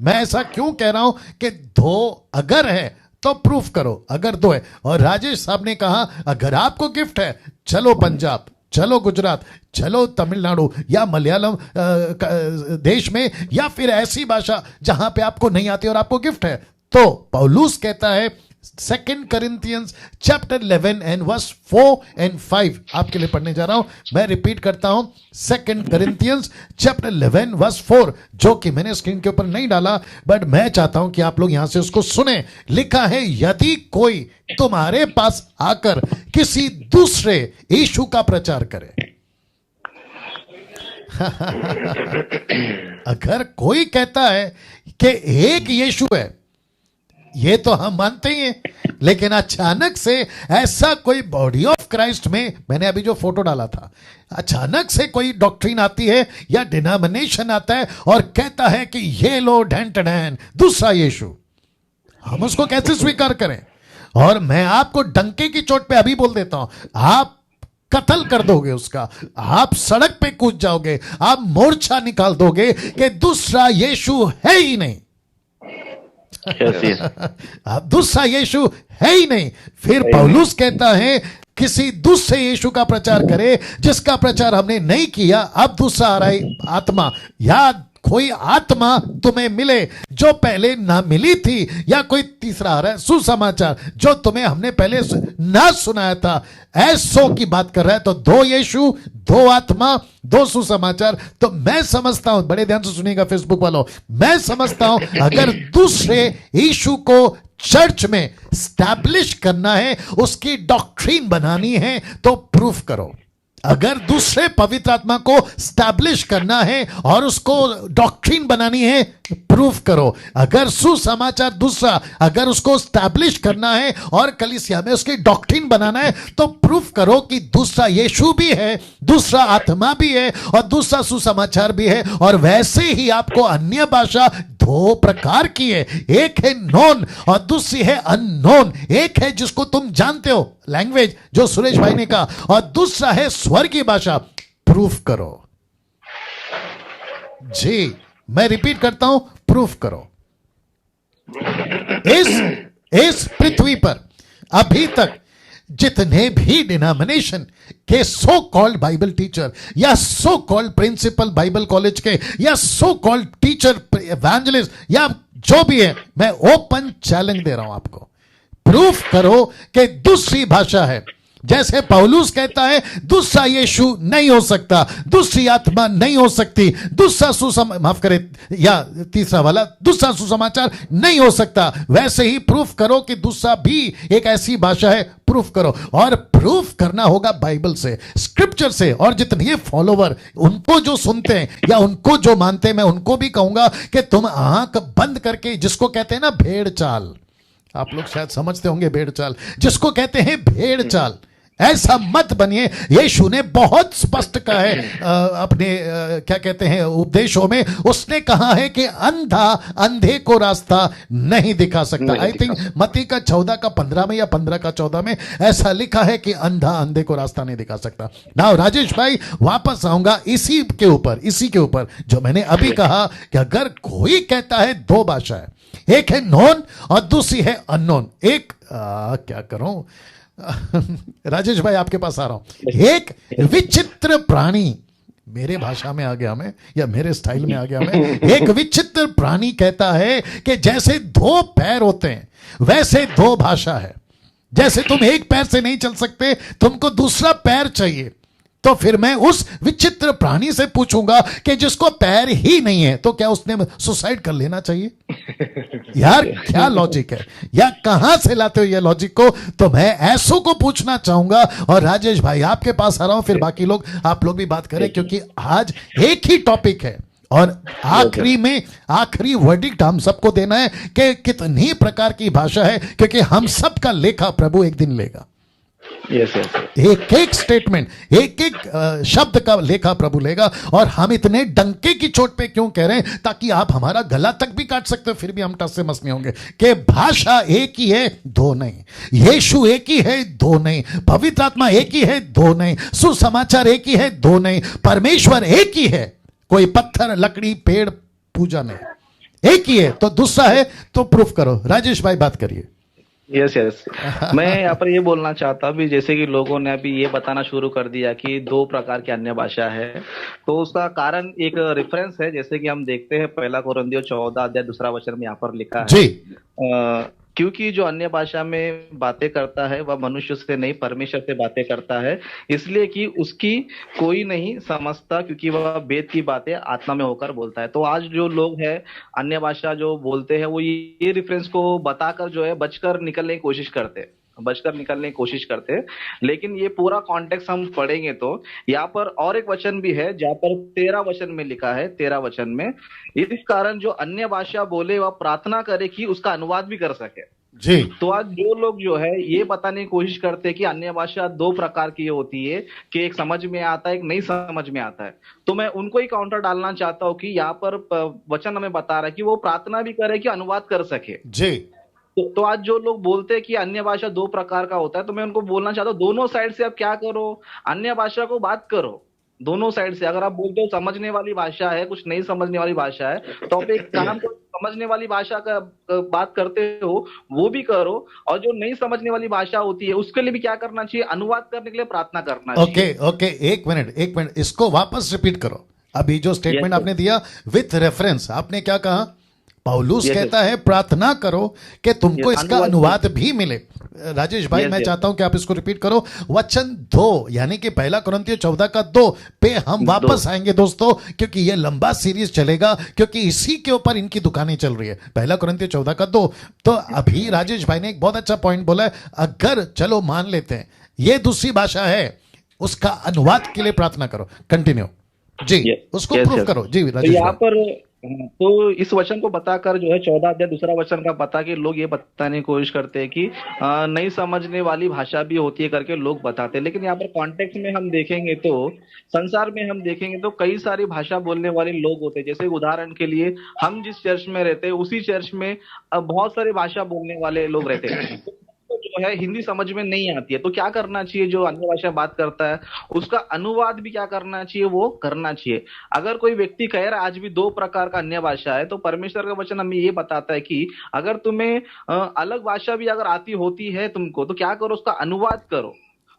मैं ऐसा क्यों कह रहा हूं कि 2 अगर है तो प्रूफ करो, अगर 2 है। और राजेश साहब ने कहा अगर आपको गिफ्ट है, चलो पंजाब, चलो गुजरात, चलो तमिलनाडु या मलयालम देश में, या फिर ऐसी भाषा जहां पे आपको नहीं आती और आपको गिफ्ट है। तो पौलुस कहता है 2 Corinthians chapter 11 and verse 4 and 5 आपके लिए पढ़ने जा रहा हूं। मैं रिपीट करता हूं, 2 Corinthians chapter 11 verse 4, जो कि मैंने स्क्रीन के ऊपर नहीं डाला, बट मैं चाहता हूं कि आप लोग यहां से उसको सुने। लिखा है, यदि कोई तुम्हारे पास आकर किसी दूसरे यीशु का प्रचार करे अगर कोई कहता है कि एक यीशु है, ये तो हम मानते ही हैं, लेकिन अचानक से ऐसा कोई बॉडी ऑफ क्राइस्ट में, मैंने अभी जो फोटो डाला था, अचानक से कोई डॉक्ट्रिन आती है या डिनोमिनेशन आता है और कहता है कि ये लो ढैन दूसरा यीशु, हम उसको कैसे स्वीकार करें? और मैं आपको डंके की चोट पे अभी बोल देता हूं, आप कत्ल कर दोगे उसका, आप सड़क पे कूद जाओगे, आप मोर्चा निकाल दोगे कि दूसरा यीशु है ही नहीं। अब दूसरा यीशु है ही नहीं। फिर पौलुस कहता है किसी दूसरे यीशु का प्रचार करे जिसका प्रचार हमने नहीं किया। अब दूसरा आ रहा है आत्मा, या कोई आत्मा तुम्हें मिले जो पहले ना मिली थी, या कोई तीसरा आ रहा है सुसमाचार जो तुम्हें हमने पहले ना सुनाया था। ऐसो की बात कर रहा है। तो 2 यीशु, 2 आत्मा, 2 सुसमाचार। तो मैं समझता हूं, बड़े ध्यान से सुनिएगा फेसबुक वालों, मैं समझता हूं अगर दूसरे यीशु को चर्च में स्टैब्लिश करना है, उसकी डॉक्ट्रिन बनानी है, तो प्रूफ करो। अगर दूसरे पवित्र आत्मा को स्टैब्लिश करना है और उसको डॉक्ट्रिन बनानी है, प्रूफ करो। अगर सुसमाचार दूसरा, अगर उसको स्टैब्लिश करना है और कलीसिया में उसकी डॉक्ट्रिन बनाना है, तो प्रूफ करो कि दूसरा यीशु भी है, दूसरा आत्मा भी है और दूसरा सुसमाचार भी है। और वैसे ही आपको अन्य भाषा दो प्रकार की है, एक है नोन और दूसरी है अननोन। एक है जिसको तुम जानते हो, लैंग्वेज जो सुरेश भाई ने कहा, और दूसरा है स्वर्गीय भाषा। प्रूफ करो जी, मैं रिपीट करता हूं, प्रूफ करो। इस पृथ्वी पर अभी तक जितने भी डिनोमिनेशन के सो कॉल्ड बाइबल टीचर या so called principal Bible college के या सो कॉल्ड टीचर एवेंजलिस्ट या जो भी है, मैं ओपन चैलेंज दे रहा हूं आपको, प्रूफ करो कि दूसरी भाषा है। जैसे पौलुस कहता है दूसरा यीशु नहीं हो सकता, दूसरी आत्मा नहीं हो सकती, दूसरा माफ करे, या तीसरा वाला दूसरा सुसमाचार नहीं हो सकता, वैसे ही प्रूफ करो कि दूसरा भी एक ऐसी भाषा है। प्रूफ करो, और प्रूफ करना होगा बाइबल से, स्क्रिप्चर से। और जितने ये फॉलोवर, उनको जो सुनते हैं या उनको जो मानते हैं, मैं उनको भी कहूंगा कि तुम आंख बंद करके, जिसको कहते हैं ना भेड़ चाल, आप लोग शायद समझते होंगे भेड़ चाल, जिसको कहते हैं भेड़ चाल, ऐसा मत बनिए। यीशु ने बहुत स्पष्ट कहा है अपने क्या कहते हैं उपदेशों में, उसने कहा है कि अंधा अंधे को रास्ता नहीं दिखा सकता। आई थिंक मत्ती का 14 का 15 में या 15 का 14 में ऐसा लिखा है कि अंधा अंधे को रास्ता नहीं दिखा सकता। नाउ राजेश भाई, वापस आऊंगा इसी के ऊपर जो मैंने अभी कहा कि अगर कोई कहता है दो भाषा है, एक है नोन और दूसरी है अननोन। एक क्या करूं राजेश भाई, आपके पास आ रहा हूं। एक विचित्र प्राणी, मेरे भाषा में आ गया मैं, या मेरे स्टाइल में आ गया मैं, एक विचित्र प्राणी कहता है कि जैसे दो पैर होते हैं वैसे दो भाषा है। जैसे तुम एक पैर से नहीं चल सकते, तुमको दूसरा पैर चाहिए। तो फिर मैं उस विचित्र प्राणी से पूछूंगा कि जिसको पैर ही नहीं है, तो क्या उसने सुसाइड कर लेना चाहिए? यार क्या लॉजिक है, या कहां से लाते हो ये लॉजिक को? तो मैं ऐसों को पूछना चाहूंगा। और राजेश भाई, आपके पास आ रहा हूं, फिर बाकी लोग, आप लोग भी बात करें, क्योंकि आज एक ही टॉपिक है और आखिरी वर्डिक्ट हम सबको देना है कि कितनी प्रकार की भाषा है, क्योंकि हम सबका लेखा प्रभु एक दिन लेगा। yes. एक एक स्टेटमेंट, एक एक शब्द का लेखा प्रभु लेगा। और हम इतने डंके की चोट पे क्यों कह रहे हैं? ताकि आप हमारा गला तक भी काट सकते हो, फिर भी हम टस से मस नहीं होंगे कि भाषा एक ही है, दो नहीं। यीशु एक ही है, दो नहीं। पवित्र आत्मा एक ही है, दो नहीं। सुसमाचार एक ही है, दो नहीं। परमेश्वर एक ही है, कोई पत्थर, लकड़ी, पेड़ पूजा नहीं, एक ही है। तो दूसरा है तो प्रूफ करो। राजेश भाई बात करिए। यस मैं यहाँ पर ये बोलना चाहता हूँ, जैसे कि लोगों ने अभी ये बताना शुरू कर दिया कि दो प्रकार की अन्य भाषा है, तो उसका कारण एक रेफरेंस है। जैसे कि हम देखते हैं 1 कोरिन्थियों 14 अध्याय 2 वचन में यहाँ पर लिखा है जी, क्योंकि जो अन्य भाषा में बातें करता है वह मनुष्य से नहीं परमेश्वर से बातें करता है, इसलिए कि उसकी कोई नहीं समझता, क्योंकि वह वेद की बातें आत्मा में होकर बोलता है। तो आज जो लोग हैं अन्य भाषा जो बोलते हैं, वो ये रेफरेंस को बताकर जो है बचकर निकलने की कोशिश करते हैं। लेकिन ये पूरा कॉन्टेक्स्ट हम पढ़ेंगे तो यहाँ पर और एक वचन भी है जहाँ पर 13 वचन में लिखा है, 13 वचन में, इस कारण जो अन्य भाषा बोले वह प्रार्थना करे कि उसका अनुवाद भी कर सके जी। तो आज जो लोग जो है ये बताने की कोशिश करते हैं कि अन्य भाषा दो प्रकार की होती है, कि एक समझ में आता है, एक नहीं समझ में आता है। तो मैं उनको ही काउंटर डालना चाहता हूँ कि यहाँ पर वचन हमें बता रहा है कि वो प्रार्थना भी करे कि अनुवाद कर सके जी। तो आज जो लोग बोलते हैं कि अन्य भाषा दो प्रकार का होता है, तो मैं उनको बोलना चाहता हूँ दोनों साइड से आप क्या करो, अन्य भाषा को बात करो दोनों साइड से। अगर आप बोलते हो समझने वाली भाषा है, कुछ नहीं समझने वाली भाषा है, तो आप एक काम को समझने वाली भाषा का बात करते हो वो भी करो, और जो नहीं समझने वाली भाषा होती है उसके लिए भी क्या करना चाहिए, अनुवाद करने के लिए प्रार्थना करना चाहिए। ओके, एक मिनट, इसको वापस रिपीट करो। अभी जो स्टेटमेंट आपने दिया विथ रेफरेंस, आपने क्या कहा? पौलुस कहता है प्रार्थना करो कि तुमको इसका अनुवाद भी मिले। राजेश भाई मैं चाहता हूं कि आप इसको रिपीट करो। वचन 2 यानी कि 1 कोरिन्थियों 14 का 2 पे हम वापस आएंगे दोस्तों, क्योंकि ये लंबा सीरीज चलेगा, क्योंकि इसी के ऊपर इनकी दुकानें चल रही है। 1 कोरिन्थियों 14 का 2। तो अभी राजेश भाई ने एक बहुत अच्छा पॉइंट बोला है। अगर चलो मान लेते हैं ये दूसरी भाषा है, उसका अनुवाद के लिए प्रार्थना करो। कंटिन्यू जी, उसको प्रूफ करो जी तो राजेश यहाँ भाई। पर तो इस वचन को बताकर जो है 14 अध्याय दूसरा वचन का बता के लोग ये बताने की कोशिश करते हैं कि नहीं समझने वाली भाषा भी होती है करके लोग बताते हैं। लेकिन यहाँ पर कॉन्टेक्स्ट में हम देखेंगे तो संसार में हम देखेंगे तो कई सारी भाषा बोलने वाले लोग होते हैं। जैसे उदाहरण के लिए हम जिस चर्च में रहते हैं उसी चर्च में बहुत सारी भाषा बोलने वाले लोग रहते हैं। तो जो है हिंदी समझ में नहीं आती है तो क्या करना चाहिए? जो अन्य भाषा बात करता है उसका अनुवाद भी क्या करना चाहिए? वो करना चाहिए। अगर कोई व्यक्ति कह रहा है आज भी 2 प्रकार का अन्य भाषा है तो परमेश्वर का वचन हमें ये बताता है कि अगर तुम्हें अलग भाषा भी अगर आती होती है तुमको तो क्या करो? उसका अनुवाद करो।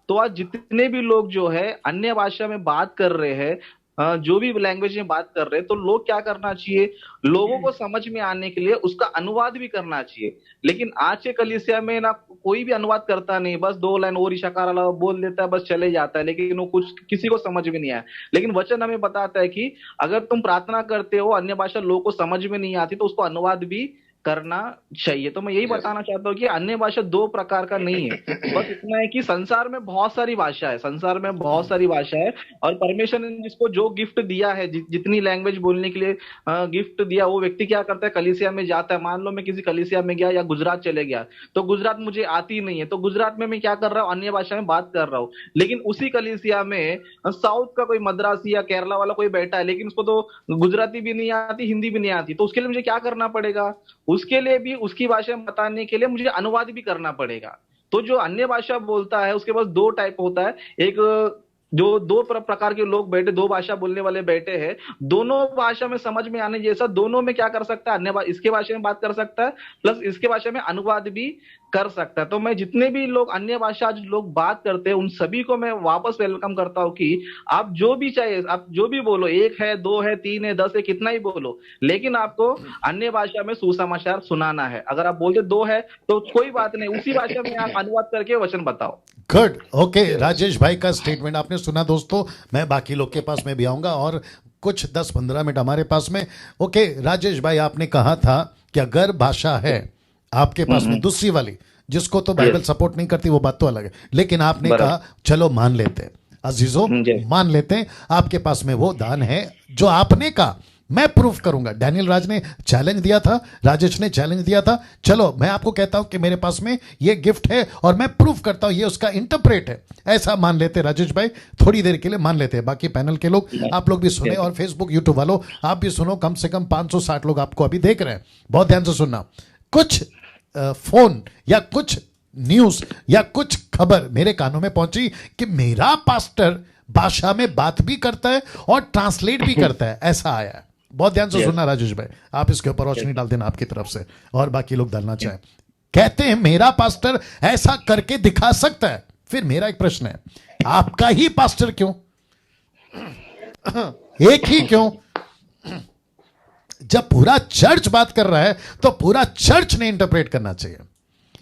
तो आज जितने भी लोग जो है अन्य भाषा में बात कर रहे हैं, जो भी लैंग्वेज में बात कर रहे हैं, तो लोग क्या करना चाहिए? लोगों को समझ में आने के लिए उसका अनुवाद भी करना चाहिए। लेकिन आज के कलीसिया में ना कोई भी अनुवाद करता नहीं, बस 2 लाइन और इशारा बोल देता है, बस चले जाता है, लेकिन वो कुछ किसी को समझ में नहीं आया। लेकिन वचन हमें बताता है कि अगर तुम प्रार्थना करते हो अन्य भाषा लोगों को समझ में नहीं आती तो उसको अनुवाद भी करना चाहिए। तो मैं यही बताना चाहता हूँ कि अन्य भाषा 2 प्रकार का नहीं है। बस इतना है कि संसार में बहुत सारी भाषा है, संसार में बहुत सारी भाषा है और परमेश्वर ने जिसको जो गिफ्ट दिया है, जितनी लैंग्वेज बोलने के लिए गिफ्ट दिया, वो व्यक्ति क्या करता है? कलीसिया में जाता है। मान लो मैं किसी कलीसिया में गया या गुजरात चले गया तो गुजरात मुझे आती नहीं है तो गुजरात में मैं क्या कर रहा हूँ? अन्य भाषा में बात कर रहा हूँ। लेकिन उसी कलीसिया में साउथ का कोई मद्रासी या केरला वाला कोई बैठा है लेकिन उसको तो गुजराती भी नहीं आती, हिंदी भी नहीं आती, तो उसके लिए मुझे क्या करना पड़ेगा? उसके लिए भी उसकी भाषा में बताने के लिए मुझे अनुवाद भी करना पड़ेगा। तो जो अन्य भाषा बोलता है उसके पास 2 टाइप होता है। एक जो 2 प्रकार के लोग बैठे, 2 भाषा बोलने वाले बैठे हैं, दोनों भाषा में समझ में आने जैसा दोनों में क्या कर सकता है? इसके भाषा में बात कर सकता है प्लस इसके भाषा में अनुवाद भी कर सकता है। तो मैं जितने भी लोग अन्य भाषा आज लोग बात करते हैं उन सभी को मैं वापस वेलकम करता हूं कि आप जो भी चाहिए, आप जो भी बोलो, 1 है, 2 है, 3 है, 10 है, कितना ही बोलो, लेकिन आपको अन्य भाषा में सुसमाचार सुनाना है। अगर आप बोलते 2 है तो कोई बात नहीं, उसी भाषा में आप अनुवाद करके वचन बताओ। Good, okay. राजेश भाई का स्टेटमेंट आपने सुना दोस्तों। मैं बाकी लोग के पास में भी आऊंगा और कुछ 10-15 मिनट हमारे पास में। ओके राजेश भाई, आपने कहा था कि अगर भाषा है आपके पास में दूसरी वाली जिसको तो बाइबल सपोर्ट नहीं करती, वो बात तो अलग है, लेकिन आपने कहा चलो मान लेते हैं, अजीजों मान लेते हैं आपके पास में वो दान है जो आपने कहा मैं प्रूफ करूंगा। डैनियल राज ने चैलेंज दिया था, राजेश ने चैलेंज दिया था, चलो मैं आपको कहता हूं कि मेरे पास में ये गिफ्ट है और मैं प्रूफ करता हूं ये उसका इंटरप्रेट है। ऐसा मान लेते राजेश भाई, थोड़ी देर के लिए मान लेते हैं। बाकी पैनल के लोग, आप लोग भी सुने और फेसबुक यूट्यूब वालों आप भी सुनो। कम से कम 560 लोग आपको अभी देख रहे हैं, बहुत ध्यान से सुनना। कुछ फोन या कुछ न्यूज या कुछ खबर मेरे कानों में पहुंची कि मेरा पास्टर भाषा में बात भी करता है और ट्रांसलेट भी करता है, ऐसा आया है। बहुत ध्यान से सुनना राजेश भाई, आप इसके ऊपर रोशनी डाल देना आपकी तरफ से और बाकी लोग डालना चाहें। कहते हैं मेरा पास्टर ऐसा करके दिखा सकता है। फिर मेरा एक प्रश्न है, आपका ही पास्टर क्यों? एक ही क्यों? जब पूरा चर्च बात कर रहा है तो पूरा चर्च ने इंटरप्रेट करना चाहिए।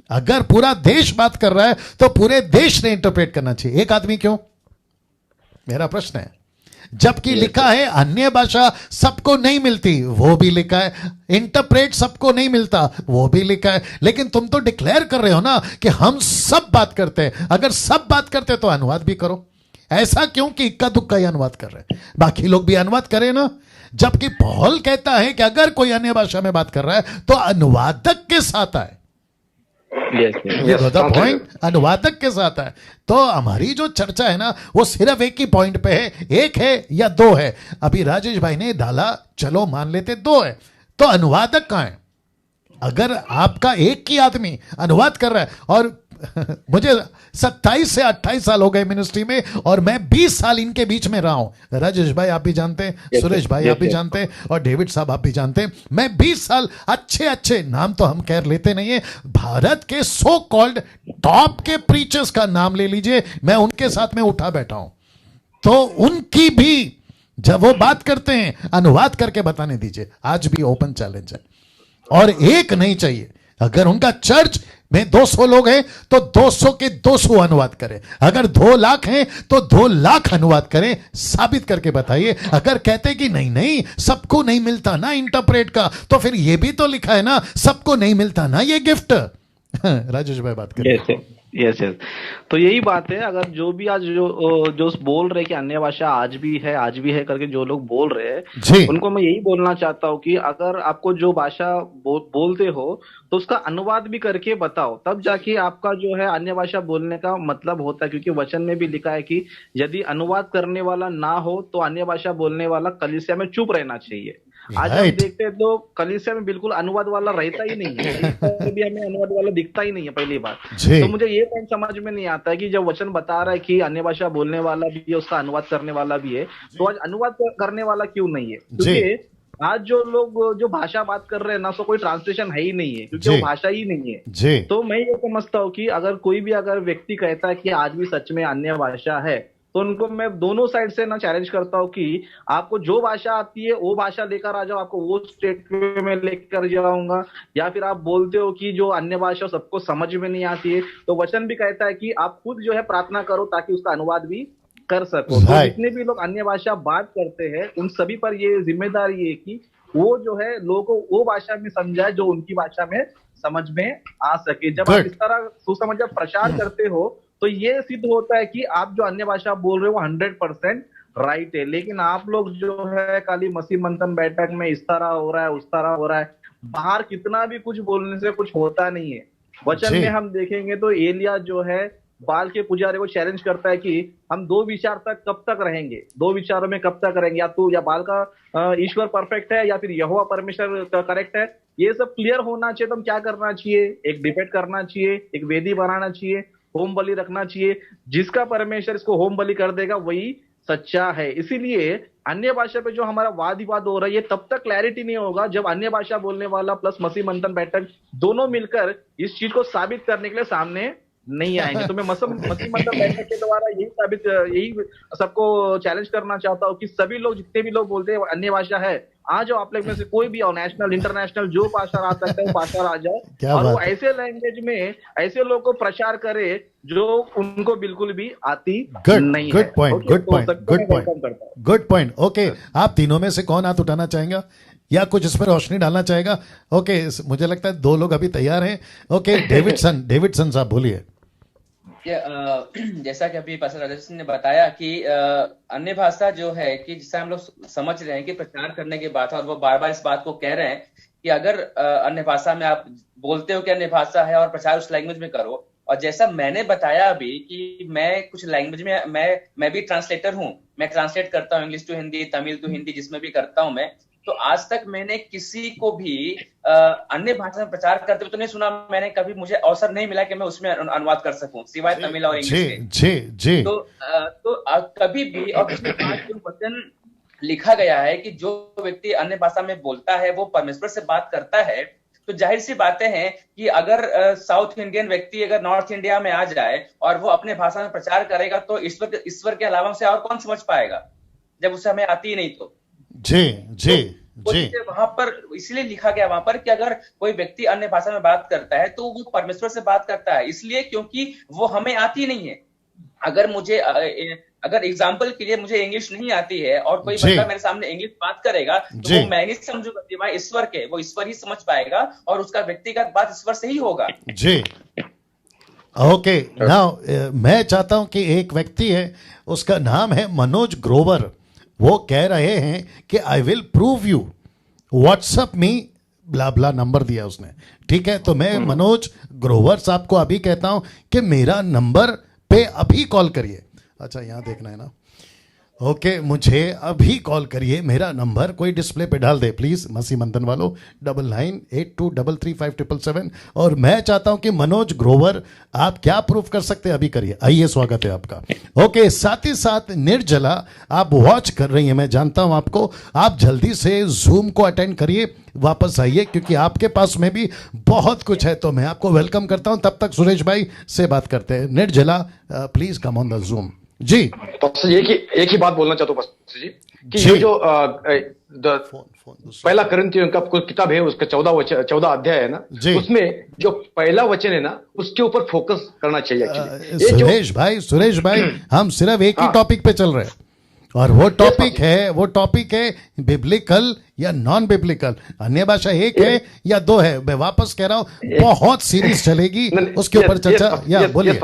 अगर पूरा देश बात कर रहा है तो पूरे देश ने इंटरप्रेट करना चाहिए। एक आदमी क्यों? मेरा प्रश्न है। जबकि लिखा है अन्य भाषा सबको नहीं मिलती, वो भी लिखा है, इंटरप्रेट सबको नहीं मिलता, वो भी लिखा है, लेकिन तुम तो डिक्लेयर कर रहे हो ना कि हम सब बात करते हैं। अगर सब बात करते तो अनुवाद भी करो। ऐसा क्यों कि इक्का दुक्का ही अनुवाद कर रहे हैं? बाकी लोग भी अनुवाद करें ना। जबकि पौल कहता है कि अगर कोई अन्य भाषा में बात कर रहा है तो अनुवादक के साथ आए। पॉइंट अनुवादक के साथ है। तो हमारी जो चर्चा है ना वो सिर्फ एक ही पॉइंट पे है, 1 है या 2 है। अभी राजेश भाई ने डाला चलो मान लेते 2 है, तो अनुवादक कहां है? अगर आपका एक ही आदमी अनुवाद कर रहा है, और मुझे 27 से 28 साल हो गए मिनिस्ट्री में और मैं 20 साल इनके बीच में रहा हूं। राजेश भाई आप भी जानते हैं, सुरेश भाई आप भी जानते हैं और डेविड साहब आप भी जानते हैं। मैं 20 साल अच्छे नाम तो हम कह लेते नहीं है, भारत के सो कॉल्ड टॉप के प्रीचर्स का नाम ले लीजिए, मैं उनके साथ में उठा बैठा हूं। तो उनकी भी जब वो बात करते हैं अनुवाद करके बताने दीजिए। आज भी ओपन चैलेंज है और एक नहीं चाहिए। अगर उनका चर्च में 200 लोग हैं तो 200 के 200 अनुवाद करें। अगर 2 लाख हैं तो 2 लाख अनुवाद करें। साबित करके बताइए। अगर कहते कि नहीं सबको नहीं मिलता ना इंटरप्रेट का, तो फिर ये भी तो लिखा है ना सबको नहीं मिलता ना ये गिफ्ट। राजेश भाई बात करें। Yes yes. तो यही बात है, अगर जो भी आज जो बोल रहे कि अन्य भाषा आज भी है करके जो लोग बोल रहे हैं, जी उनको मैं यही बोलना चाहता हूँ कि अगर आपको जो भाषा बोलते हो तो उसका अनुवाद भी करके बताओ, तब जाके आपका जो है अन्य भाषा बोलने का मतलब होता है। क्योंकि वचन में भी लिखा है कि यदि अनुवाद करने वाला ना हो तो अन्य भाषा बोलने वाला कलीसिया में चुप रहना चाहिए। आज हम राइट देखते हैं तो कलीसिया में बिल्कुल अनुवाद वाला रहता ही नहीं है, कहीं भी हमें अनुवाद वाला दिखता ही नहीं है पहली बात। जी तो मुझे ये पॉइंट समझ में नहीं आता है कि जब वचन बता रहा है कि अन्य भाषा बोलने वाला भी है, उसका अनुवाद करने वाला भी है, तो आज अनुवाद करने वाला क्यों नहीं है? जी क्योंकि आज जो लोग जो भाषा बात कर रहे हैं ना, सो कोई ट्रांसलेशन है ही नहीं है, क्योंकि जी वो भाषा ही नहीं है। जी तो मैं ये समझता हूँ कि अगर कोई भी अगर व्यक्ति कहता है कि आज भी सच में अन्य भाषा है, तो उनको मैं दोनों साइड से ना चैलेंज करता हूँ कि आपको जो भाषा आती है वो भाषा लेकर आ जाओ, आपको वो स्टेट में लेकर जाऊंगा। या फिर आप बोलते हो कि जो अन्य भाषा सबको समझ में नहीं आती है, तो वचन भी कहता है कि आप खुद जो है प्रार्थना करो ताकि उसका अनुवाद भी कर सको। तो राइट जितने भी लोग अन्य भाषा बात करते हैं उन सभी पर ये जिम्मेदारी है कि वो जो है लोगों को वो भाषा में समझाए जो उनकी भाषा में समझ में आ सके। जब आप गुड इस तरह सुसमझ प्रचार करते हो तो ये सिद्ध होता है कि आप जो अन्य भाषा बोल रहे हो वो 100% राइट है। लेकिन आप लोग जो है खाली मसीह मंथन बैठक में इस तरह हो रहा है, उस तरह हो रहा है, बाहर कितना भी कुछ बोलने से कुछ होता नहीं है। वचन जी में हम देखेंगे तो एलिया जो है बाल के पुजारी को चैलेंज करता है कि हम दो विचार तक कब तक रहेंगे, दो विचारों में कब तक रहेंगे, या तू या बाल का ईश्वर परफेक्ट है या फिर यहोवा परमेश्वर करेक्ट है। ये सब क्लियर होना चाहिए। तो हम क्या करना चाहिए? एक डिबेट करना चाहिए, एक वेदी बनाना चाहिए, होम बलि रखना चाहिए। जिसका परमेश्वर इसको होम बलि कर देगा वही सच्चा है। इसीलिए अन्य भाषा पे जो हमारा वाद विवाद हो रहा है, ये तब तक क्लैरिटी नहीं होगा जब अन्य भाषा बोलने वाला प्लस मसीह मंथन बैठक दोनों मिलकर इस चीज को साबित करने के लिए सामने नहीं आएंगे। तो मैं मसीह मंथन बैठक के द्वारा यही सबको चैलेंज करना चाहता हूँ कि सभी लोग, जितने भी लोग बोलते हैं अन्य भाषा है, आ जाओ। आप लोग में से कोई भी आओ, नेशनल इंटरनेशनल जो भाषा आ सकता है वो भाषा आ जाए, क्या और वो बात है ऐसे लैंग्वेज में ऐसे लोग को प्रचार करे जो उनको बिल्कुल भी आती गुड नहीं है। गुड पॉइंट ओके, गुड तो पॉइंट सबको गुड मैं पॉइंट वेलकम करता हूँ। Good point. ओके, आप तीनों में से कौन हाथ उठाना चाहेगा या कुछ इस पर रोशनी डालना चाहेगा? ओके, मुझे लगता है दो लोग अभी तैयार हैं। ओके, डेविडसन साहब बोलिए। जैसा कि अभी पास्टर राजेश ने बताया कि अन्य भाषा जो है कि जिससे हम लोग समझ रहे हैं कि प्रचार करने की बात है, और वो बार बार इस बात को कह रहे हैं कि अगर अन्य भाषा में आप बोलते हो कि अन्य भाषा है और प्रचार उस लैंग्वेज में करो। और जैसा मैंने बताया अभी कि मैं कुछ लैंग्वेज में मैं भी ट्रांसलेटर हूँ, मैं ट्रांसलेट करता हूँ English to Hindi, Tamil to Hindi, जिसमें भी करता हूँ मैं। तो आज तक मैंने किसी को भी अन्य भाषा में प्रचार करते हुए तो नहीं सुना। मैंने कभी, मुझे अवसर नहीं मिला कि मैं उसमें अनुवाद कर सकूं सिवाय तमिल और इंग्लिश के। जी तो कभी भी, और पिछले 5 दिन वचन लिखा गया है कि जो व्यक्ति अन्य भाषा में बोलता है वो परमेश्वर से बात करता है। तो जाहिर सी बातें हैं कि अगर साउथ इंडियन व्यक्ति अगर नॉर्थ इंडिया में आ जाए और वो अपने भाषा में प्रचार करेगा तो ईश्वर के अलावा से और कौन समझ पाएगा जब उसे हमें आती ही नहीं। तो जी वहां पर इसलिए लिखा गया वहां पर कि अगर कोई व्यक्ति अन्य भाषा में बात करता है तो वो परमेश्वर से बात करता है, इसलिए क्योंकि वो हमें आती नहीं है। अगर एग्जाम्पल के लिए मुझे इंग्लिश नहीं आती है और कोई बंदा मेरे सामने इंग्लिश बात करेगा तो वो मैं नहीं समझूंगा सिवाय ईश्वर के, वो ईश्वर ही समझ पाएगा और उसका व्यक्तिगत बात ईश्वर से ही होगा। जी ओके, नाउ मैं चाहता हूं कि एक व्यक्ति है, उसका नाम है मनोज ग्रोवर। वो कह रहे हैं कि I will prove you, WhatsApp में ब्ला ब्ला नंबर दिया उसने। ठीक है, तो मैं मनोज ग्रोवर साहब को अभी कहता हूं कि मेरा नंबर पे अभी कॉल करिए। अच्छा, यहां देखना है ना? ओके, मुझे अभी कॉल करिए। मेरा नंबर कोई डिस्प्ले पे डाल दे प्लीज, मसीह मंथन वालों, 9982335777। और मैं चाहता हूं कि मनोज ग्रोवर, आप क्या प्रूफ कर सकते हैं अभी करिए। आइए, स्वागत है आपका। ओके, साथ ही साथ निर्जला, आप वॉच कर रही हैं, मैं जानता हूं आपको। आप जल्दी से जूम को अटेंड करिए, वापस आइए, क्योंकि आपके पास में भी बहुत कुछ है। तो मैं आपको वेलकम करता हूं। तब तक सुरेश भाई से बात करते हैं। Nirjala, please come on the zoom. जी, पास्टर जी, एक ही बात बोलना चाहता हूँ पास्टर जी कि ये जो पहला कोरिन्थियों का कोई किताब है, उसका 14 अध्याय है ना, उसमें जो पहला वचन है ना, उसके ऊपर फोकस करना चाहिए। सुरेश भाई, हम सिर्फ एक ही टॉपिक पे चल रहे हैं। और वो टॉपिक है बिब्लिकल या नॉन बिब्लिकल, अन्य भाषा एक है या दो है। मैं वापस कह रहा हूं बहुत सीरीज चलेगी उसके ऊपर चर्चा। या बोलिए।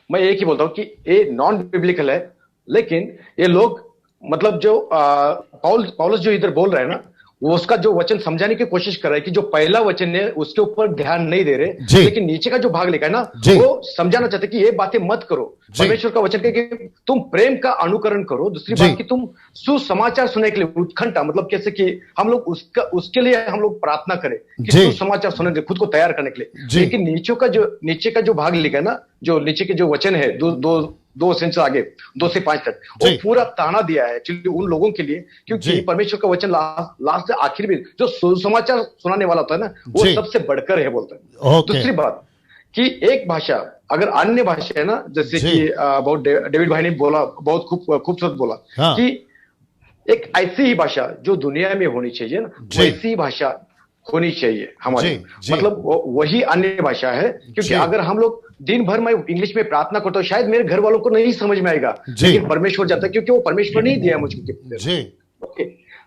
मैं एक ही बोलता हूं कि ये नॉन बिब्लिकल है, लेकिन ये लोग मतलब जो पौलुस जो इधर बोल रहे हैं ना, वो उसका जो वचन समझाने की कोशिश कर रहे हैं कि जो पहला वचन है उसके ऊपर ध्यान नहीं दे रहे, लेकिन नीचे का जो भाग लिखा है ना वो समझाना चाहते कि ये बातें मत करो। परमेश्वर का वचन है कि तुम प्रेम का अनुकरण करो। दूसरी बात कि तुम सुसमाचार सुनने के लिए उत्कंठा, मतलब कैसे कि हम लोग उसके लिए हम लोग प्रार्थना करें कि सुसमाचार सुनने के लिए, खुद को तैयार करने के लिए। लेकिन नीचे का जो भाग लिखा है ना, जो नीचे के जो वचन है दो सेंस आगे 2 से 5 तक, वो पूरा ताना दिया है एक्चुअली उन लोगों के लिए, क्योंकि परमेश्वर का वचन लास्ट से आखिर में जो सुसमाचार सुनाने वाला होता है ना, वो सबसे बढ़कर है बोलता है। दूसरी बात कि एक भाषा अगर अन्य भाषा है ना, जैसे कि बहुत डेविड भाई ने बोला, बहुत खूबसूरत बोला कि एक ऐसी ही भाषा जो दुनिया में होनी चाहिए ना, वैसी ही भाषा होनी चाहिए हमारी, मतलब वही अन्य भाषा है। क्योंकि अगर हम लोग दिन भर मैं इंग्लिश में प्रार्थना करता हूँ, शायद मेरे घर वालों को नहीं समझ में आएगा, लेकिन परमेश्वर जाता है, क्योंकि वो परमेश्वर नहीं दिया मुझको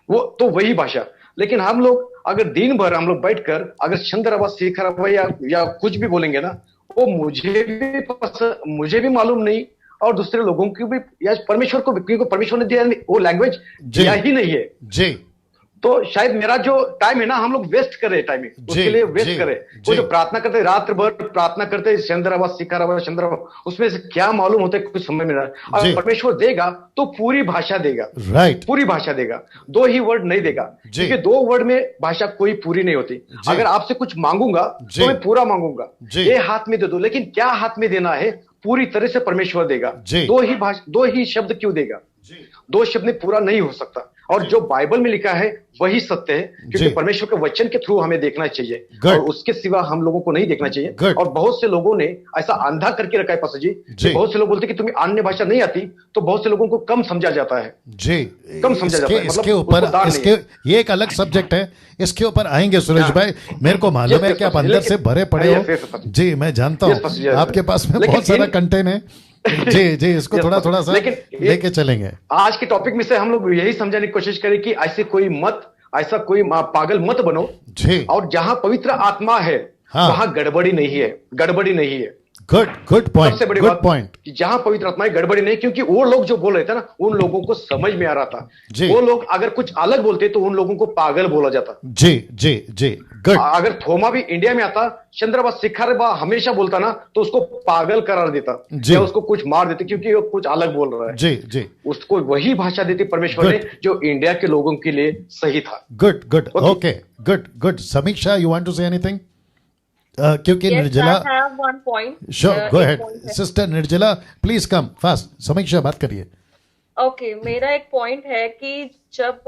वो तो वही भाषा। लेकिन हम लोग अगर दिन भर हम लोग बैठकर अगर चंद्रवा शेखरवा या कुछ भी बोलेंगे ना, वो मुझे भी मालूम नहीं और दूसरे लोगों की भी, या परमेश्वर को भी, क्योंकि परमेश्वर ने दिया वो लैंग्वेज दिया ही नहीं है। तो शायद मेरा जो टाइम है ना, हम लोग वेस्ट करें टाइम उसके लिए वेस्ट करें। वो जो प्रार्थना करते रात भर प्रार्थना करते चंद्रवा शिखरवा चंद्रवा, उसमें से क्या मालूम होता है कुछ समझ में नहीं आता। अगर परमेश्वर देगा तो पूरी भाषा देगा, पूरी भाषा देगा, 2 ही वर्ड नहीं देगा, क्योंकि 2 वर्ड में भाषा कोई पूरी नहीं होती। अगर आपसे कुछ मांगूंगा तो मैं पूरा मांगूंगा, ये हाथ में दे दो, लेकिन क्या हाथ में देना है पूरी तरह से परमेश्वर देगा। 2 ही शब्द क्यों देगा? 2 शब्द में पूरा नहीं हो सकता। और जो बाइबल में लिखा है वही सत्य है, क्योंकि परमेश्वर के वचन के थ्रू हमें देखना चाहिए और उसके सिवा हम लोगों को नहीं देखना चाहिए। और बहुत से लोगों ने ऐसा अंधा करके रखा है पास्टर जी। बहुत से लोग बोलते हैं कि तुम्हें अन्य भाषा नहीं आती, तो बहुत से लोगों को कम समझा जाता है। कम समझा जाता है। इसके ऊपर ये एक अलग सब्जेक्ट है, इसके ऊपर आएंगे सुरेश भाई। मेरे को मालूम है कि आप अंदर से भरे पड़े हो जी, मैं जानता हूँ आपके पास में बहुत सारा कंटेंट है जी, इसको थोड़ा सा लेके चलेंगे। आज के टॉपिक में से हम लोग यही समझाने की कोशिश करें कि ऐसा कोई पागल मत बनो जी। और जहां पवित्र आत्मा है वहां गड़बड़ी नहीं है। Good point. सबसे बड़ी बात कि जहां पवित्र आत्मा है गड़बड़ी नहीं, क्योंकि वो लोग जो बोल रहे थे ना, उन लोगों को समझ में आ रहा था। वो लोग अगर कुछ अलग बोलते तो उन लोगों को पागल बोला जाता। जी गुड। अगर थोमा भी इंडिया में आता, चंद्रवा शिखरवा हमेशा बोलता ना, तो उसको पागल करार देता या उसको कुछ मार देते, क्योंकि वो कुछ अलग बोल रहा है। जी उसको वही भाषा देती परमेश्वर ने जो इंडिया के लोगों के लिए सही था। Good okay good. Samiksha, you want to say anything? क्योंकि Nirjala, sure, go ahead sister Nirjala, please come fast. Samiksha बात करिए। ओके, मेरा एक पॉइंट है कि जब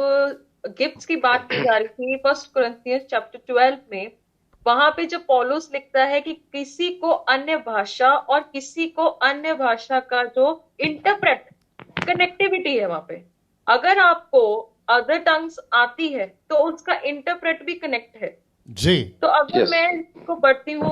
गिफ्ट्स की बात की जा रही थी 1 कोरिन्थियंस चैप्टर 12 में, वहां पे जब पौलुस लिखता है कि किसी को अन्य भाषा और किसी को अन्य भाषा का जो इंटरप्रेट कनेक्टिविटी है, वहां पे अगर आपको अदर टंग्स आती है तो उसका इंटरप्रेट भी कनेक्ट है जी। तो अगर मैं इसको पढ़ती हूँ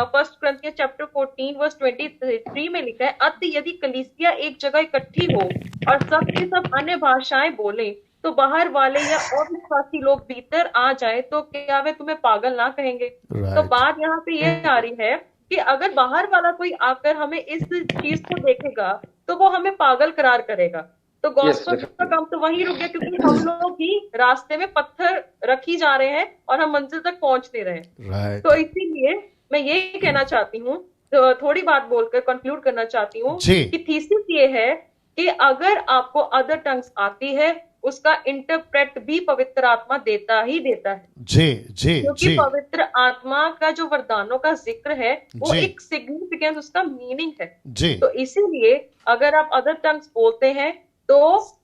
1 कोरिन्थियंस चैप्टर 14 वर्स 23 में लिखा है, अतः यदि कलीसिया एक जगह इकट्ठी हो और सब के सब अन्य भाषाएं बोले, तो बाहर वाले या अविश्वासी लोग भीतर आ जाए तो क्या वे तुम्हें पागल ना कहेंगे? तो बात यहाँ पे ये आ रही है कि अगर बाहर वाला कोई आकर हमें इस चीज को देखेगा तो वो हमें पागल करार करेगा। तो गॉस्पेल का काम तो वहीं रुक गया, क्योंकि हम लोग ही रास्ते में पत्थर रखी जा रहे हैं और हम मंजिल तक पहुंच नहीं रहे। तो इसीलिए मैं ये कहना चाहती हूँ, तो थोड़ी बात बोलकर कंक्लूड करना चाहती हूँ कि थीसिस ये है कि अगर आपको अदर टंग्स आती है, उसका इंटरप्रेट भी पवित्र आत्मा देता ही देता है। क्योंकि पवित्र आत्मा का जो वरदानों का जिक्र है वो एक सिग्निफिकेंस, उसका मीनिंग है। तो इसीलिए अगर आप अदर टंग्स बोलते हैं तो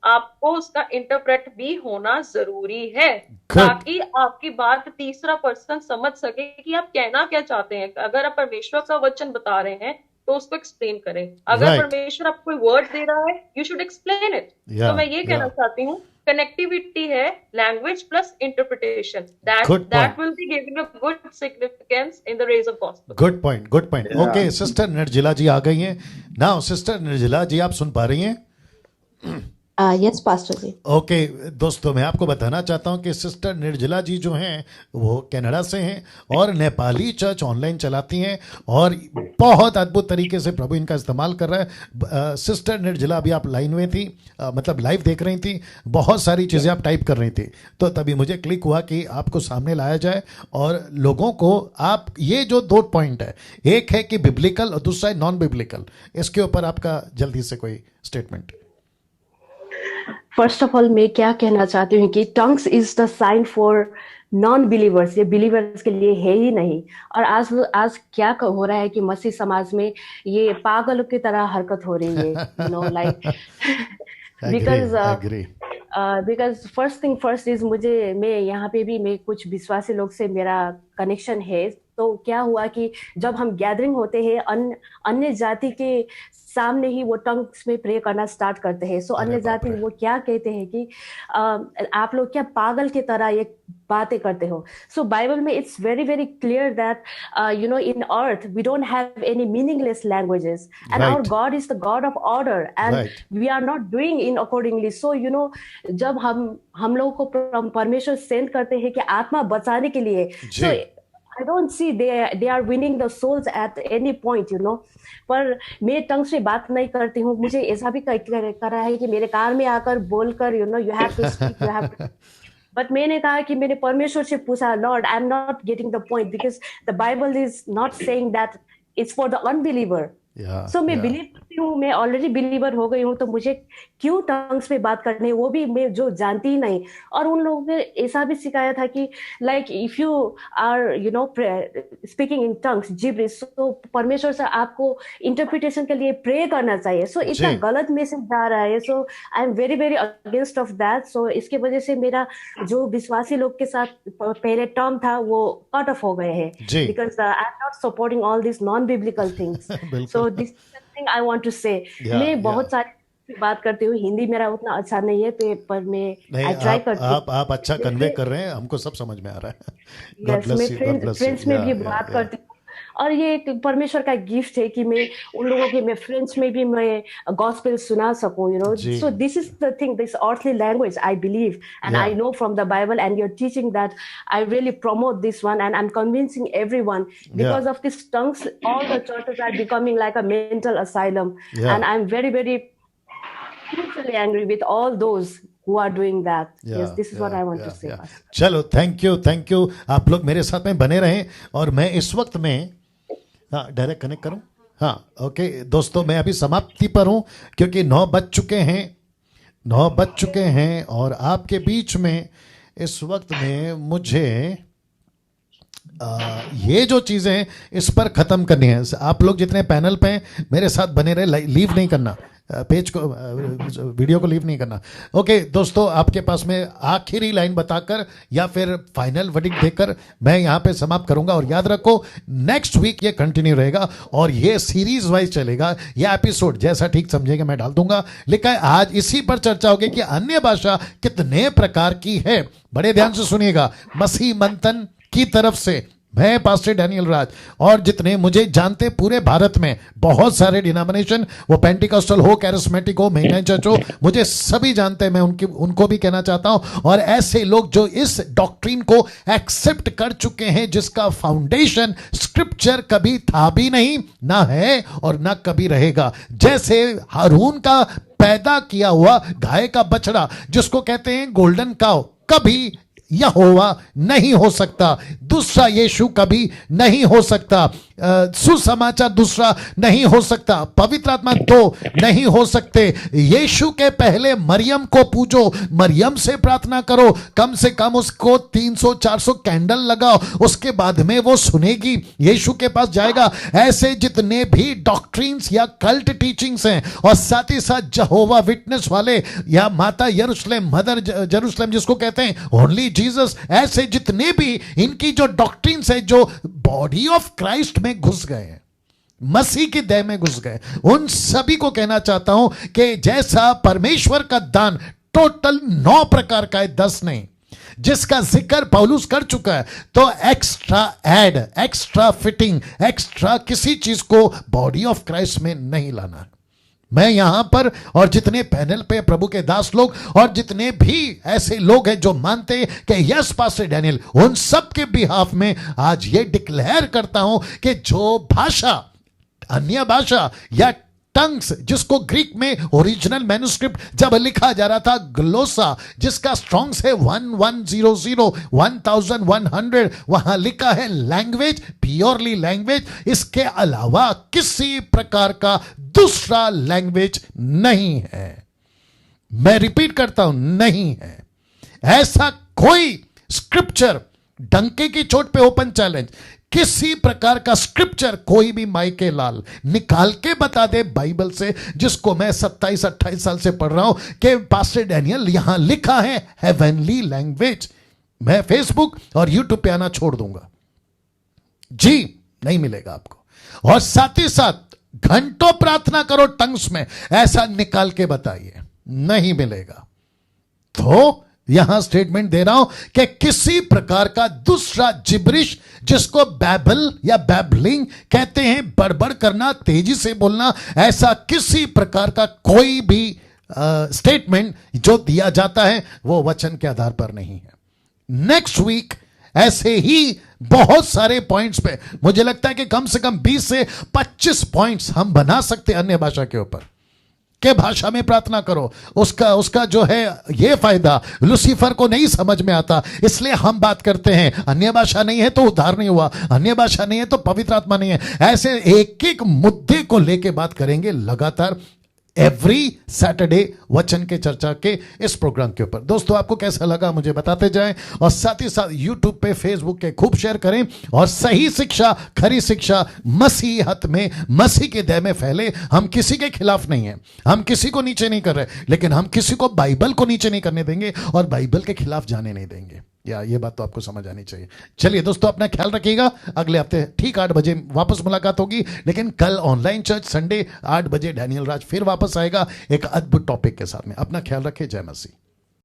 आपको उसका इंटरप्रेट भी होना जरूरी है, ताकि आपकी बात तीसरा पर्सन समझ सके कि आप कहना क्या चाहते हैं। अगर आप परमेश्वर का वचन बता रहे हैं तो उसको एक्सप्लेन करें। अगर परमेश्वर आपको कोई वर्ड दे रहा है, यू शुड एक्सप्लेन इट। तो मैं ये कहना चाहती हूँ, कनेक्टिविटी है language plus interpretation, that will be giving a good significance in the rays of gospel. Good point. Okay, sister निर्जला जी आ गई हैं। नाउ सिस्टर निर्जला जी, आप सुन पा रही हैं? यस पास्टर जी। ओके दोस्तों, मैं आपको बताना चाहता हूं कि सिस्टर निर्जला जी जो हैं वो कनाडा से हैं और नेपाली चर्च ऑनलाइन चलाती हैं और बहुत अद्भुत तरीके से प्रभु इनका इस्तेमाल कर रहा है। सिस्टर निर्जला, अभी आप लाइन में थी, मतलब लाइव देख रही थी, बहुत सारी चीज़ें आप टाइप कर रही थी, तो तभी मुझे क्लिक हुआ कि आपको सामने लाया जाए और लोगों को आप ये जो 2 पॉइंट है, एक है कि बिब्लिकल और दूसरा है नॉन बिब्लिकल, इसके ऊपर आपका जल्दी से कोई स्टेटमेंट। फर्स्ट ऑफ ऑल मैं क्या कहना चाहती हूँ कि tongues is the sign for non believers, ये बिलीवर्स के लिए है ही नहीं। और आज क्या हो रहा है कि मसीह समाज में ये पागलों की तरह हरकत हो रही है, you know, like because first thing first is मैं यहाँ पे भी मैं कुछ विश्वासी लोग से मेरा कनेक्शन है। तो क्या हुआ कि जब हम गैदरिंग होते हैं अन्य जाति के सामने ही वो टंग्स में प्रे करना स्टार्ट करते हैं। सो अन्य जाति वो क्या कहते हैं कि आप लोग क्या पागल की तरह ये बातें करते हो। सो बाइबल में it's very very clear that you know in earth we don't have any meaningless languages and our God is the God of order and we are not doing in accordingly. So you know जब हम लोगों को परमेश्वर send करते हैं कि आत्मा बचाने के लिए, so I don't see they are winning the souls at any point, you know। पर मैं टंग से बात नहीं करती हूँ, मुझे ऐसा भी कर रहा है कि मेरे कार में आकर बोलकर you know you have to speak, you have to. But मैंने कहा कि मैंने परमेश्वर से पूछा, lord I am not getting the point because the Bible is not saying that it's for the unbeliever. So मैं बिलीव करती हूँ, मैं ऑलरेडी बिलीवर हो गई हूँ, तो मुझे क्यों टंग्स में बात करनी है, वो भी मैं जो जानती ही नहीं। और उन लोगों ने ऐसा भी सिखाया था कि like if you are you know speaking in tongues gibberish, तो परमेश्वर से आपको इंटरप्रिटेशन के लिए प्रे करना चाहिए। सो इतना गलत मैसेज जा रहा है। So I am very very against of that. So इसके वजह से मेरा जो विश्वासी लोग के साथ पहले टर्म था वो कट ऑफ हो गए हैं, because I am not supporting all this non biblical things. So this thing I want to say. मैं बहुत सारी बात करती हूँ, हिंदी मेरा उतना अच्छा नहीं है पर मैं आई ट्राई करती हूँ। आप अच्छा कन्वे कर रहे हैं, हमको सब समझ में आ रहा है। यस, मैं फ्रेंड्स में भी बात करती हूँ और ये एक परमेश्वर का गिफ्ट है कि मैं उन लोगों के मैं फ्रेंड्स में भी मैं गॉस्पेल सुना सकूं, you know. So this is the thing, this earthly language I believe and I know from the Bible and you are teaching that I really promote this one and I am convincing everyone because of this tongues all the churches are becoming like a mental asylum and I am very very spiritually angry with all those who are doing that. Yes, this is what I want to say. चलो, thank you. आप लोग मेरे साथ में बने रहें और मैं इस वक्त में डायरेक्ट कनेक्ट करूं। हाँ, ओके दोस्तों, मैं अभी समाप्ति पर हूं क्योंकि 9 बज चुके हैं और आपके बीच में इस वक्त में मुझे ये जो चीज़ें इस पर ख़त्म करनी है। आप लोग जितने पैनल पे हैं मेरे साथ बने रहे, लीव नहीं करना, पेज को वीडियो को लीव नहीं करना। ओके दोस्तों, आपके पास में आखिरी लाइन बताकर या फिर फाइनल वर्डिक्ट देकर मैं यहाँ पे समाप्त करूंगा। और याद रखो नेक्स्ट वीक ये कंटिन्यू रहेगा और ये सीरीज वाइज चलेगा। ये एपिसोड जैसा ठीक समझेगा मैं डाल दूंगा, लेकिन आज इसी पर चर्चा होगी कि अन्य भाषा कितने प्रकार की है। बड़े ध्यान से सुनिएगा। मसीह मंथन की तरफ से मैं पास्टर डैनियल राज और जितने मुझे जानते पूरे भारत में बहुत सारे डिनोमिनेशन, वो पेंटिकॉस्टल हो, कैरिस्मेटिक हो, मेनलाइन चर्च हो, मुझे सभी जानते हैं। मैं उनको भी कहना चाहता हूं। और ऐसे लोग जो इस डॉक्ट्रिन को एक्सेप्ट कर चुके हैं जिसका फाउंडेशन स्क्रिप्चर कभी था भी नहीं, ना है और ना कभी रहेगा। जैसे हारून का पैदा किया हुआ गाय का बछड़ा जिसको कहते हैं गोल्डन काउ, कभी यहोवा नहीं हो सकता, दूसरा यीशु कभी नहीं हो सकता, सुसमाचार दूसरा नहीं हो सकता, पवित्र आत्मा दो नहीं हो सकते। यीशु के पहले मरियम को पूजो, मरियम से प्रार्थना करो, कम से कम उसको 300-400 कैंडल लगाओ, उसके बाद में वो सुनेगी, यीशु के पास जाएगा। ऐसे जितने भी डॉक्ट्रिन्स या कल्ट टीचिंग्स हैं और साथ ही साथ जहोवा विटनेस वाले या माता यरूशलेम, मदर जेरूशलेम जिसको कहते हैं ओनली जीसस, ऐसे जितने भी इनकी जो डॉक्ट्रिन्स है जो बॉडी ऑफ क्राइस्ट में घुस गए हैं, मसीह की देह में घुस गए, उन सभी को कहना चाहता हूं कि जैसा परमेश्वर का दान टोटल 9 प्रकार का है, 10 नहीं, जिसका जिक्र पौलुस कर चुका है, तो extra add, extra fitting, extra किसी चीज को बॉडी ऑफ क्राइस्ट में नहीं लाना है। मैं यहां पर और जितने पैनल पे प्रभु के दास लोग और जितने भी ऐसे लोग हैं जो मानते हैं कि यस पास्टर डैनियल, उन सब के बिहाफ में आज ये डिक्लेयर करता हूं कि जो भाषा, अन्य भाषा या टंग्स, जिसको ग्रीक में ओरिजिनल मैन्युस्क्रिप्ट जब लिखा जा रहा था, ग्लोसा, जिसका स्ट्रॉन्ग्स है 1100 1100, वहां लिखा है लैंग्वेज, प्योरली लैंग्वेज, इसके अलावा किसी प्रकार का दूसरा लैंग्वेज नहीं है। मैं रिपीट करता हूं, नहीं है ऐसा कोई स्क्रिप्चर। डंके की चोट पे ओपन चैलेंज, किसी प्रकार का स्क्रिप्चर कोई भी माइके लाल निकाल के बता दे बाइबल से, जिसको मैं 27-28 साल से पढ़ रहा हूं, कि पास्टर डैनियल यहां लिखा है हेवनली लैंग्वेज। मैं फेसबुक और यूट्यूब पे आना छोड़ दूंगा जी, नहीं मिलेगा आपको। और साथ ही साथ घंटों प्रार्थना करो टंग्स में, ऐसा निकाल के बताइए, नहीं मिलेगा। तो यहां स्टेटमेंट दे रहा हूं कि किसी प्रकार का दूसरा जिब्रिश, जिसको बैबल या बैबलिंग कहते हैं, बड़बड़ करना, तेजी से बोलना, ऐसा किसी प्रकार का कोई भी स्टेटमेंट जो दिया जाता है वो वचन के आधार पर नहीं है। नेक्स्ट वीक ऐसे ही बहुत सारे पॉइंट्स पे, मुझे लगता है कि कम से कम 20 से 25 पॉइंट्स हम बना सकते हैं अन्य भाषा के ऊपर, के भाषा में प्रार्थना करो। उसका जो है ये फायदा लूसीफर को नहीं समझ में आता, इसलिए हम बात करते हैं। अन्य भाषा नहीं है तो उद्धार नहीं हुआ, अन्य भाषा नहीं है तो पवित्र आत्मा नहीं है। ऐसे एक एक मुद्दे को लेके बात करेंगे लगातार एवरी सैटरडे वचन के चर्चा के इस प्रोग्राम के ऊपर। दोस्तों आपको कैसा लगा मुझे बताते जाएं, और साथ ही साथ यूट्यूब पे, फेसबुक के खूब शेयर करें, और सही शिक्षा, खरी शिक्षा मसीहत में, मसीह के देह में फैले। हम किसी के खिलाफ नहीं हैं, हम किसी को नीचे नहीं कर रहे, लेकिन हम किसी को बाइबल को नीचे नहीं करने देंगे और बाइबल के खिलाफ जाने नहीं देंगे। या ये बात तो आपको समझ आनी चाहिए। चलिए दोस्तों, अपना ख्याल रखिएगा। अगले हफ्ते ठीक 8 बजे वापस मुलाकात होगी, लेकिन कल ऑनलाइन चर्च संडे 8 बजे डैनियल राज फिर वापस आएगा एक अद्भुत टॉपिक के साथ में। अपना ख्याल रखें। जय मसीह।